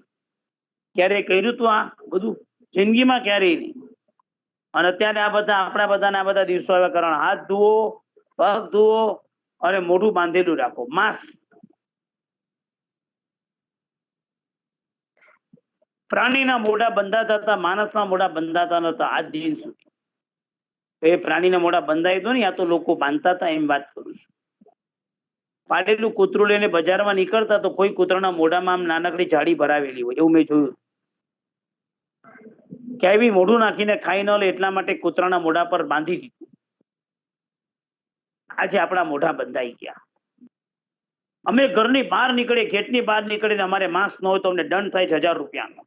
ક્યારે કર્યું તું આ બધું? જિંદગીમાં ક્યારેય નહીં. અને અત્યારે આ બધા આપણા બધાના આ બધા દિવસો આવ્યા કારણ હાથ ધુઓ, પગ ધુઓ અને મોઢું બાંધેલું રાખો, માસ્ક. પ્રાણીના મોઢા બંધાતા હતા, માણસના મોઢા બંધાતા નતા આજ દિન સુધી. એ પ્રાણીના મોઢા બંધાય તો નહીં, આ તો લોકો બાંધતા હતા એમ વાત કરું છું. પાડેલું કૂતરું લઈને બજારમાં નીકળતા તો કોઈ કૂતરાના મોઢામાં આમ નાનકડી જાડી ભરાવેલી હોય, એવું મેં જોયું. ક્યાંય બી મોઢું નાખીને ખાઈ ન લે એટલા માટે કૂતરાના મોઢા પર બાંધી દીધું. આજે આપણા મોઢા બંધાઈ ગયા. અમે ઘરની બહાર નીકળે, ગેટની બહાર નીકળીને અમારે માસ્ક ન હોય તો અમને દંડ થાય છે 1000 રૂપિયાનો.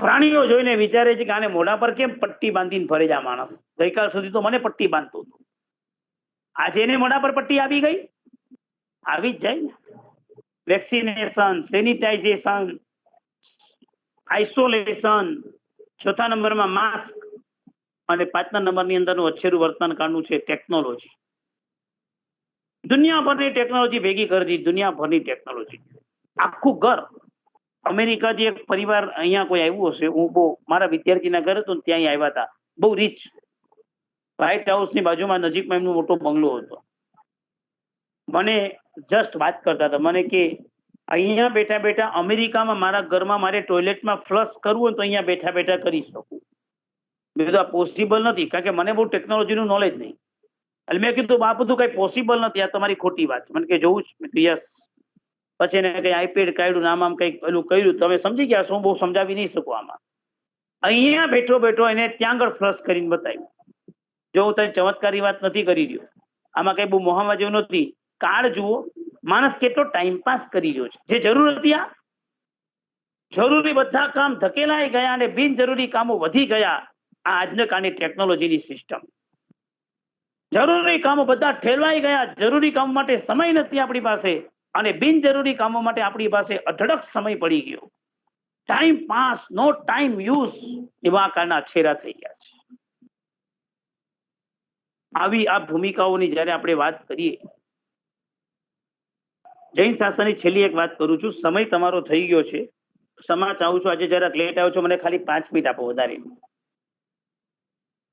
પ્રાણીઓ જોઈને વિચારે છે કે આને મોઢા પર કેમ પટ્ટી બાંધીને ફરે છે આ માણસ? ગઈકાલ સુધી તો મને પટ્ટી બાંધતો હતો, આજે એને મોઢા પર પટ્ટી આવી ગઈ? આવી જ જાય ને. વેક્સિનેશન, સેનિટાઇઝેશન, આઇસોલેશન, ચોથા નંબરમાં માસ્ક, અને 5મા નંબરની અંદરનું અછેરું વર્તમાન કાળનું છે ટેકનોલોજી. દુનિયાભરની ટેકનોલોજી ભેગી કરી દીધી, દુનિયાભરની ટેકનોલોજી. આખું ઘર. અમેરિકાથી એક પરિવાર અહીંયા કોઈ આવ્યું હશે, હું બહુ મારા વિદ્યાર્થીના ઘરે તો ત્યાં આવ્યા હતા, બહુ રીચ. વ્હાઇટ હાઉસની બાજુમાં નજીકમાં એમનો મોટો બંગલો હતો. મને જસ્ટ વાત કરતા હતા, મને કે અહીંયા બેઠા બેઠા અમેરિકામાં મારા ઘરમાં મારે ટોયલેટમાં ફ્લશ કરવું હોય તો અહીંયા બેઠા બેઠા કરી શકું. મેં કીધું આ પોસિબલ નથી, કારણ કે મને બહુ ટેકનોલોજીનું નોલેજ નહીં. એટલે મેં કીધું આ બધું કઈ પોસિબલ નથી, આ તમારી ખોટી વાત છે. મને કે જોવું જ? મેં કીધું યસ. પછી એને કઈ આઈપેડ કાઢ્યું, આમ કઈક પેલું કર્યું, તમે સમજી ગયા? શું બહુ સમજાવી નહીં શકું આમાં. અહીંયા બેઠો બેઠો એને ત્યાં આગળ ફ્લશ કરીને બતાવ્યું. જો હું તને ચમત્કારી વાત નથી કરી રહ્યો, આમાં કઈ બહુ મોહમાં જેવું નથી. કાર્ડ જુઓ, માણસ કેટલો ટાઈમ પાસ કરી રહ્યો છે. જે જરૂર હતી આ જરૂરી બધા કામ ધકેલાઈ ગયા અને બિનજરૂરી કામો વધી ગયા. આ આજના કાળની ટેકનોલોજીની સિસ્ટમ. જરૂરી કામો બધા ઠેલવાઈ ગયા, જરૂરી કામ માટે સમય નથી આપણી પાસે, અને બિનજરૂરી કામો માટે આપણી પાસે અઢળક સમય પડી ગયો. ટાઈમ પાસ, નો ટાઈમ યુઝ, એવા કાળના છેરા થઈ ગયા છે. આવી આ ભૂમિકાઓની જ્યારે આપણે વાત કરીએ, જૈન શાસનની છેલ્લી એક વાત કરું છું. સમય તમારો થઈ ગયો છે, ક્ષમા ચાહું છું. આજે જરાક લેટ આવ્યો છો, મને ખાલી 5 મિનિટ આપો, વધારે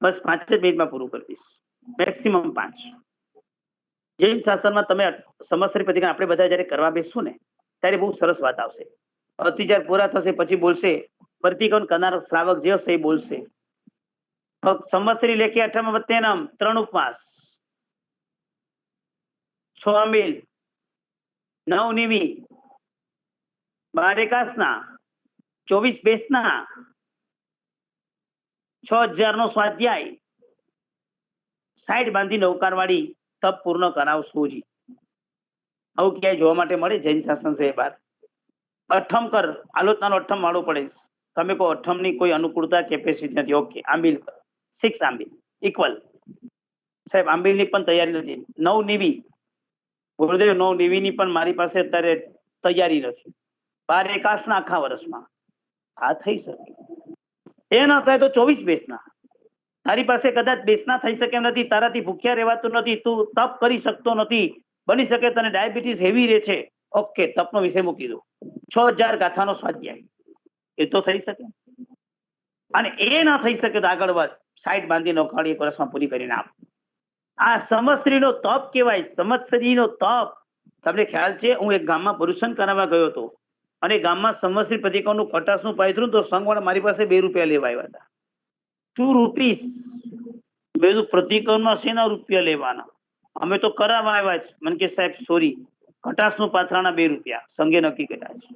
બસ 5 જ મિનિટમાં પૂરું કરી દઈશ, મેક્સિમમ 5. જૈન શાસનમાં તમે સંવત્સરી પ્રતિક્રમણ આપણે બધા જયારે કરવા બેસશું ને ત્યારે બહુ સરસ વાત આવશે. અતિ જ્યારે પૂરા થશે પછી બોલશે, પ્રતિક્રમણ કરનાર શ્રાવક જે હશે એ બોલશે, સંવત્સરી લેખે 8મ વત્તેનમ 3 ઉપવાસ, 6 આંબીલ, 9 નિવી, 12 એકાસના, 24 બેસના, 6000 નો સ્વાધ્યાય, 60 બાંધી નૌકારવાળી તપ પૂર્ણ કરાવશો જી. આવું ક્યાંય જોવા માટે મળે? જૈન શાસન છે બાર. અઠમ કર, આલોચનાનો અઠમ વાળો પડે. તમે કહો અઠમ ની કોઈ અનુકૂળતા કેપેસિટી નથી, ઓકે આંબીલ કર, 6 આંબીલ ઇક્વલ. સાહેબ આંબીલ ની પણ તૈયારી નથી. 9 નિવી, ગુરુદેવ 9 નિવી ની પણ મારી પાસે અત્યારે તૈયારી નથી. 12 એકાસના આખા વર્ષમાં આ થઈ શકે. એ ના થાય તો 24 બેસના. તારી પાસે કદાચ બેસના થઈ શકે એમ નથી, તારાથી ભૂખ્યા રહેવાતું નથી, તું તપ કરી શકતો નથી, બની શકે તને ડાયાબિટીસ હેવી રહે છે, ઓકે તપનો વિષય મૂકી દો. 6000 ગાથાનો સ્વાધ્યાય, એ તો થઈ શકે. અને એ ના થઈ શકે તો આગળ વાત, 60 બાંધી નોકાળી 1 વર્ષમાં પૂરી કરીને આપ. આ સંવત્સરીનો તપ કહેવાય, સંવત્સરીનો તપ. તમને ખ્યાલ છે, હું એક ગામમાં પુરુષન કરાવવા ગયો હતો, અને ગામમાં સંવત્સરી પ્રતિક્રમણનું કટાસનું પાયથરું તો સંઘવાળા મારી પાસે 2 રૂપિયા લેવા આવ્યા હતા. 2 રૂપીસ. મેં પ્રતિક્રમણમાં શેના રૂપિયા લેવાના, અમે તો કરાવવા આવ્યા છે. મને કે સાહેબ સોરી, કટાસનું પાથરાના 2 રૂપિયા સંઘે નક્કી કર્યા છે.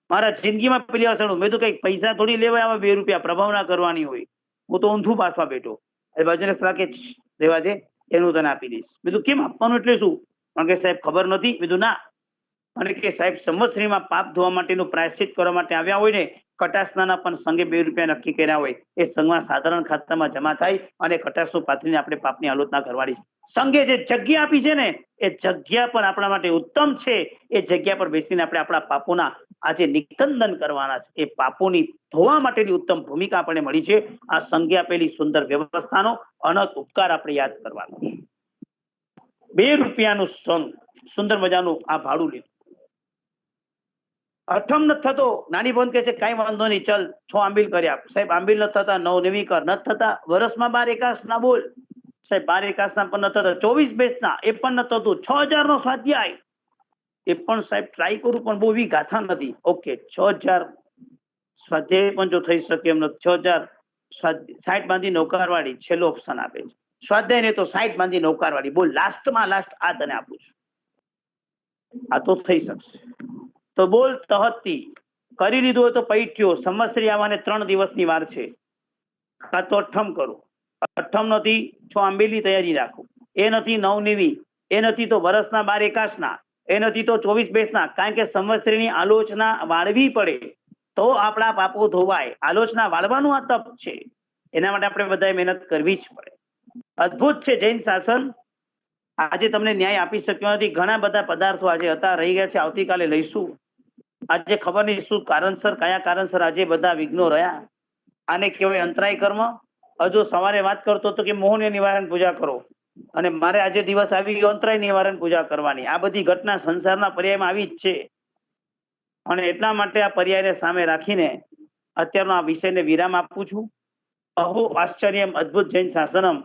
મારા જિંદગીમાં પેલી વાર સાંભળ્યું. મેં તો કઈક પૈસા થોડી લેવા આવ્યા 2 રૂપિયા, પ્રભાવના કરવાની હોય. હું તો ઊંધું પાછવા બેઠો. એ બાજુને સલાહ કે રહેવા દે, એનું તને આપી દઈશ. મેં કીધું કેમ આપવાનું, એટલે શું? કારણ કે સાહેબ ખબર નથી. મેં કીધું ના, અને કે સાહેબ સંવત્સરીમાં પાપ ધોવા માટેનું પ્રાયશ્ચિત કરવા માટે આવ્યા હોય ને, કટાસના પણ સંઘે 2 રૂપિયા નક્કી કર્યા હોય, એ સંઘમાં સાધારણ ખાતામાં જમા થાય અને કટાસનું પાથરીને આપણે પાપની આલોચના કરવાની. સંઘે જે જગ્યા આપી છે ને, એ જગ્યા પણ આપણા માટે ઉત્તમ છે. એ જગ્યા પર બેસીને આપણે આપણા પાપોના આજે નિકંદન કરવાના છે. એ પાપોની ધોવા માટેની ઉત્તમ ભૂમિકા આપણને મળી છે. આ સંઘે આપેલી સુંદર વ્યવસ્થાનો અનંત ઉપકાર આપણે યાદ કરવાનો. 2 રૂપિયાનું સંઘ, સુંદર મજાનું આ ભાડું લીધું. અઠમ નથી થતો, નાની બંધ કે છે કઈ વાંધો નહીં, ચલ 6 આંબીલ કર્યા. સાહેબ આંબીલ નથી થતા, 9 નિવી કર, નથી થતા. વર્ષમાં 12 એકાસના બોલ. સાહેબ 12 એકાસના પણ નથી થતા. 24 બેસના, એ પણ નથી થતું. 6000 નો સ્વાધ્યાય, એ પણ સાહેબ ટ્રાય કરું, પણ બહુ એવી ગાથા નથી. ઓકે 6000 સ્વાધ્યાય પણ જો થઈ શકે એમ નથી. 6000 60 બાંધી નૌકારવાળી છેલ્લો ઓપ્શન આપે છે. સ્વાધ્યાય ને તો 60 બાંધી નૌકારવાળી બોલ, લાસ્ટમાં લાસ્ટ આ તને આપું છું. આ તો થઈ શકશે તો બોલ. તહતી કરી લીધું હોય તો પૈઠ્યો. સંવત્સરી આવવાને 3 દિવસની વાર છે. કાં તો અઠમ કરું, અઠમ નથી 6 આંબીલની તૈયારી રાખો, એ નથી 9 નિવી, એ નથી તો વર્ષના 12 એકાસના, એ નથી તો 24 બેસના. કારણ કે સંવત્સરીની આલોચના વાળવી પડે તો આપણા પાપો ધોવાય. આલોચના વાળવાનું આ તપ છે. એના માટે આપણે બધાએ મહેનત કરવી જ પડે. અદ્ભુત છે જૈન શાસન. આજે તમને ન્યાય આપી શક્યો નથી. ઘણા બધા પદાર્થો આજે હતા, રહી ગયા છે, આવતીકાલે લઈશું. આજે ખબર નહીં શું કારણસર, કયા કારણસર આજે બધા વિઘ્નો રહ્યા. આને કહેવાય અંતરાય કર્મ. હજુ સવારે વાત કરતો હતો કે મોહને નિવારણ પૂજા કરો, અને મારે આજે દિવસ આવી ગયો અંતરાય નિવારણ પૂજા કરવાની. આ બધી ઘટના સંસારના પર્યાયમાં આવી જ છે, અને એટલા માટે આ પર્યાયને સામે રાખીને અત્યારનો આ વિષયને વિરામ આપું છું. અહો આશ્ચર્યમ અદ્ભુત જૈન શાસનમ.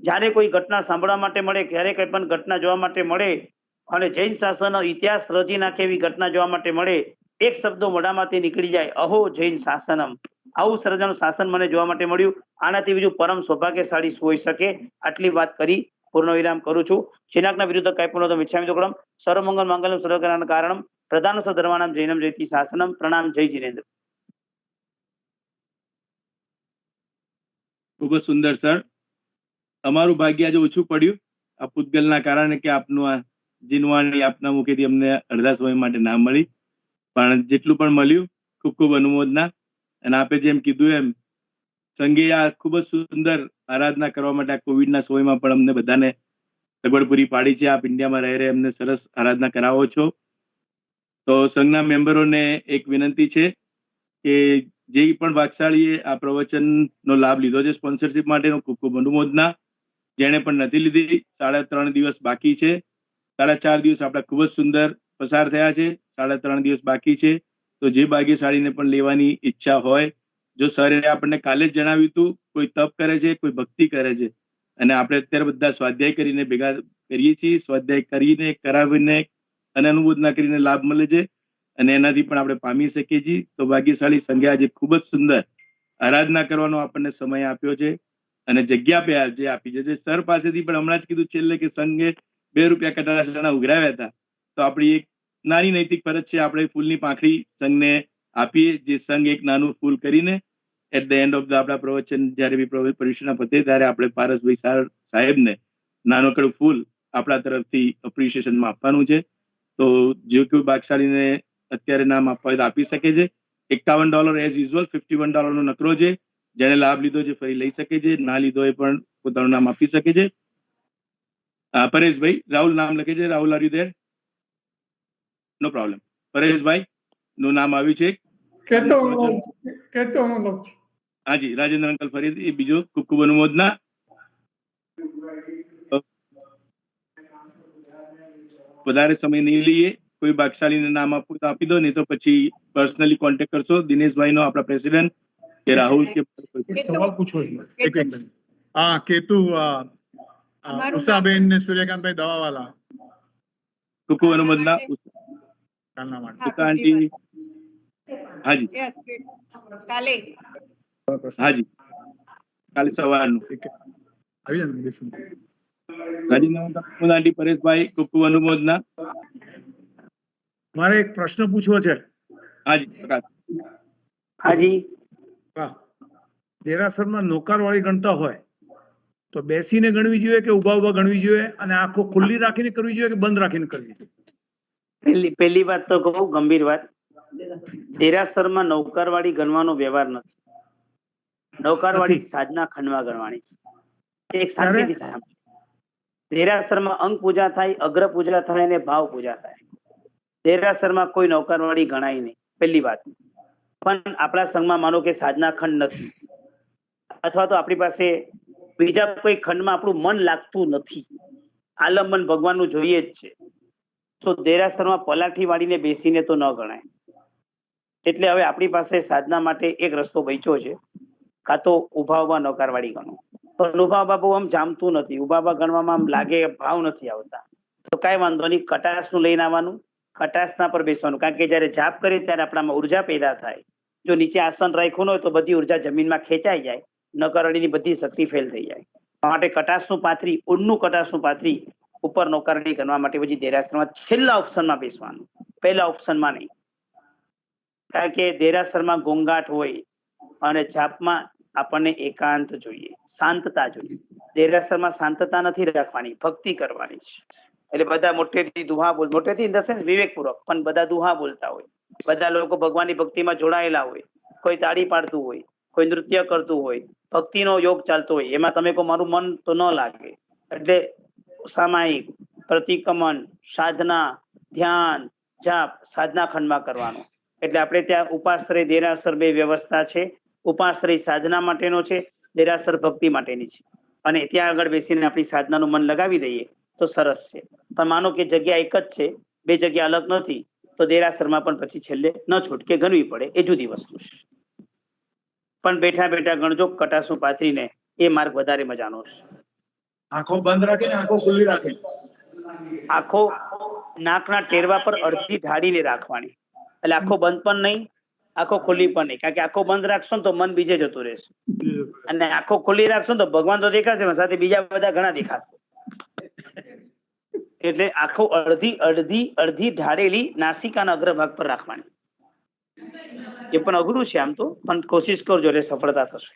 જ્યારે કોઈ ઘટના સાંભળવા માટે મળે, ક્યારે કંઈ પણ ઘટના જોવા માટે મળે, અને જૈન શાસનનો ઇતિહાસ રચી નાખે એવી ઘટના જોવા માટે મળે, એક શબ્દો મોઢામાંથી નીકળી જાય, અહો જૈન શાસનમ. આવું સરજાનું શાસન મને જોવા માટે મળ્યું. આનાથી બીજું પરમ સૌભાગ્યશાળી શું હોઈ શકે? આટલી વાત કરી પૂર્ણ વિરામ કરું છું. શિનાકના વિરુદ્ધ કઈ પણ મિચ્છામિ દુક્કડમ. સર્વમંગલ માંગલ્યમ સર્વકારણ કારણમ. પ્રધાન ધર્માણામ જૈનમ જયતિ શાસનમ. પ્રણામ. જય જીનેન્દ્ર. ખૂબ જ સુંદર સર. અમારું ભાગ્ય આજે ઓછું પડ્યું આ પૂતગલના કારણે કે આપનું આ જીનવાણી આપના મુખેથી અમને અડધા સમય માટે ના મળી, પણ જેટલું પણ મળ્યું ખૂબ ખૂબ અનુમોદના. અને આપે જેમ કીધું એમ સંઘે આ ખૂબ જ સુંદર આરાધના કરવા માટે આ કોવિડના સમયમાં પણ અમને બધાને સગવડ પૂરી પાડી છે. આપ ઇન્ડિયામાં રહી રહે અમને સરસ આરાધના કરાવો છો. તો સંઘના મેમ્બરોને એક વિનંતી છે કે જે પણ ભાગશાળીએ આ પ્રવચનનો લાભ લીધો છે સ્પોન્સરશિપ માટેનો ખૂબ ખૂબ અનુમોદના. જેણે પણ નથી લીધી, 3.5 દિવસ બાકી છે. 4.5 દિવસ આપણા ખૂબ જ સુંદર પસાર થયા છે, 3.5 દિવસ બાકી છે. તો જે ભાગ્યશાળીને પણ લેવાની ઈચ્છા હોય, જો સરે આપણને કાલે જ જણાવ્યું હતું, કોઈ તપ કરે છે, કોઈ ભક્તિ કરે છે, અને આપણે અત્યારે બધા સ્વાધ્યાય કરીને ભેગા કરીએ છીએ. સ્વાધ્યાય કરીને કરાવીને અને અનુમોદના કરીને લાભ મળે છે, અને એનાથી પણ આપણે પામી શકીએ છીએ. તો ભાગ્યશાળી સંઘે આજે ખૂબ જ સુંદર આરાધના કરવાનો આપણને સમય આપ્યો છે, અને જગ્યા જે આપી છે. સર પાસેથી પણ હમણાં જ કીધું છેલ્લે કે સંઘે 2 રૂપિયા કટારા ઉઘરાવ્યા હતા. તો આપણી એક નાની નૈતિક ફરજ છે, આપણે ફૂલની પાંખડી સંઘને આપીએ. જે સંઘ એક નાનું ફૂલ કરીને at the end of the આપણા પ્રવચન જયારે બી પરિષદના પતે ત્યારે આપણે પારસભાઈ સાહેબને નાનકડું ફૂલ આપણા તરફથી એપ્રિસિએશનમાં આપવાનું છે. તો જે કોઈ ભાગશાળીને અત્યારે નામ આપવા હોય તો આપી શકે છે. $51 એઝ યુઝ્યુઅલ, $51 નો નકરો છે. જેને લાભ લીધો છે ફરી લઈ શકે છે, ના લીધો એ પણ પોતાનું નામ આપી શકે છે. પરેશભાઈ, રાહુલ નામ લખે છે. Rahul, are you there? No problem. Pareshbhai નું નામ આવ્યું છે. હાજી, રાજેન્દ્ર અંકલ ફરી બીજું ખૂબ ખૂબ અનુમોદના. વધારે સમય નહીં લઈએ. કોઈ ભાગશાળીને નામ આપવું તો આપી દો, નહીં તો પછી પર્સનલી કોન્ટેક્ટ કરશો દિનેશભાઈ નો, આપણા પ્રેસિડેન્ટ, કે રાહુલ કે સવાલ પૂછો છો. એક મિનિટ. હા, કેતુ ઉષાબેન ને સૂર્યકાંતભાઈ દવાવાલા. ખૂબ ખૂબ અનુમોદના. કાલના માટે. ઉષા આંટી, હાજી હાજી, કાલે સવારનું. આવી જાય ને. રાજેન્દ્ર આંટી, પરેશભાઈ ખૂબ ખૂબ અનુમોદના. મારે એક પ્રશ્ન પૂછવો છે. હાજી પ્રકાશ. હાજી. હા, દેરાસરમાં નોકરવાળી ગણતા હોય તો બેસીને ગણવી જોઈએ કે ઉભા ઉભા ગણવી જોઈએ, અને આંખો ખુલ્લી રાખીને કરવી જોઈએ કે બંધ રાખીને કરવી જોઈએ? પહેલી વાત તો કહું, ગંભીર વાત. દેરાસરમાં નૌકરવાળી ગણવાનો વ્યવહાર નથી. નૌકરવાળી સાધના ખંડમાં ગણવાની છે. એક શાંતિથી સાંભળો. દેરાસરમાં અંગ પૂજા થાય, અગ્ર પૂજા થાય અને ભાવ પૂજા થાય. દેરાસરમાં કોઈ નૌકરવાળી ગણાય નહીં, પહેલી વાત. પણ આપણા સંઘમાં માનો કે સાધના ખંડ નથી, અથવા તો આપણી પાસે બીજા કોઈ ખંડમાં આપણું મન લાગતું નથી, આલંબન ભગવાનનું જોઈએ જ છે, તો દેરાસરમાં પલાઠી વાળીને બેસીને તો ન ગણાય. એટલે હવે આપણી પાસે સાધના માટે એક રસ્તો બચ્યો છે, કાં તો ઉભા ઉભા નૌકરવાળી ગણો. પણ ઉભા ઉભા બહુ આમ જામતું નથી, ઉભા ઉભા ગણવામાં આમ લાગે ભાવ નથી આવતા. તો કાંઈ વાંધો નહીં, કટાશનું લઈને આવવાનું, કટાશના પર બેસવાનું. કારણ કે જયારે જાપ કરીએ ત્યારે આપણામાં ઉર્જા પેદા થાય. જો નીચે આસન રાખ્યું ન હોય તો બધી ઉર્જા જમીનમાં ખેંચાઈ જાય, નૌકરવાળીની બધી શક્તિ ફેલ થઈ જાય. માટે કટાશનું પાથરી, ઊનનું કટાશનું પાથરી ઉપર નૌકરવાળી ગણવા માટે પછી દેરાસરમાં છેલ્લા ઓપ્શનમાં બેસવાનું, પહેલા ઓપ્શનમાં નહીં. કારણ કે દેરાસરમાં ઘોંઘાટ હોય અને જાપમાં આપણને એકાંત જોઈએ, શાંતતા જોઈએ. દેરાસરમાં શાંતતા નથી રાખવાની, ભક્તિ કરવાની છે. એટલે બધા મોટેથી દુહા બોલ, મોટેથી ઇન ધ સેન્સ વિવેકપૂર્વક, પણ બધા દુહા બોલતા હોય. બધા લોકો ભગવાનની ભક્તિમાં જોડાયેલા હોય, કોઈ તાળી પાડતું હોય, કોઈ નૃત્ય કરતું હોય, ભક્તિનો યોગ ચાલતો હોય, એમાં તમે કહો મારું મન તો ન લાગે. એટલે સામાયિક પ્રતિક્રમણ, સાધના, ધ્યાન, જાપ સાધના ખંડમાં કરવાનો. એટલે આપણે ત્યાં ઉપાશ્રય દેરાસર બે વ્યવસ્થા છે. ઉપાશ્રય સાધના માટેનો છે, દેરાસર ભક્તિ માટેની છે. અને ત્યાં આગળ બેસીને આપણી સાધનાનું મન લગાવી દઈએ તો સરસ છે. પણ માનો કે જગ્યા એક જ છે, બે જગ્યા અલગ નથી, તો દેરાસરમાં પણ પછી છેલ્લે ન છૂટકે ગણવી પડે, એ જુદી વસ્તુ છે. પણ બેઠા બેઠા ગણજો, કટાસું પાથરીને, એ માર્ગ વધારે મજાનો છે. આંખો બંધ રાખીને આંખો ખુલ્લી રાખીને. આંખો નાકના ટેરવા પર અડધી ઢાળીને રાખવાની. એટલે આંખો બંધ પણ નહીં, આંખો ખુલ્લી પણ નહીં. કારણ કે આંખો બંધ રાખશો ને તો મન બીજે જતું રહેશે, અને આંખો ખુલ્લી રાખશો ને તો ભગવાન તો દેખાશે, પણ સાથે બીજા બધા ઘણા દેખાશે. એટલે આંખો અડધી અડધી અડધી ઢાળેલી નાસિકાના અગ્રભાગ પર રાખવાની. એ પણ અઘરું છે આમ તો, પણ કોશિશ કરજો એટલે સફળતા થશે.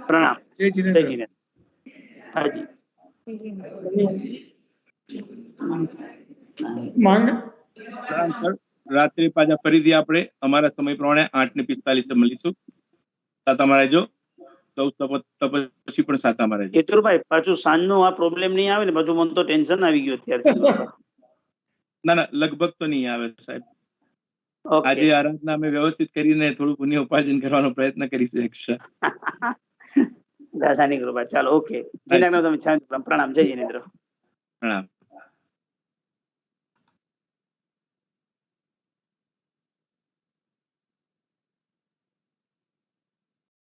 પ્રણામ. જય જય જીનેન્દ્ર. જીનેન્દ્ર. હાજી. માંગ સર, રાત્રે પાછા ફરીથી આપણે અમારા સમય પ્રમાણે 8:45 મળીશું. સાતામાં રહેજો. સૌ તપસ્વી પણ સાતામાં રહેજો. કેતુરભાઈ, પાછું સાંજનો આ પ્રોબ્લેમ નહીં આવે ને? પાછું મને તો ટેન્શન આવી ગયું અત્યારથી. ના, લગભગ તો નહીં આવે સાહેબ. ઓકે. આજે આરાધના અમે વ્યવસ્થિત કરીને થોડું પુણ્ય ઉપાર્જન કરવાનો પ્રયત્ન કરીશું એક્સ્ટ્રા. દાદાની કૃપા. ચાલો, ઓકે. જીનેન્દ્ર, તમે પ્રણામ. જય જીનેન્દ્ર. પ્રણામ.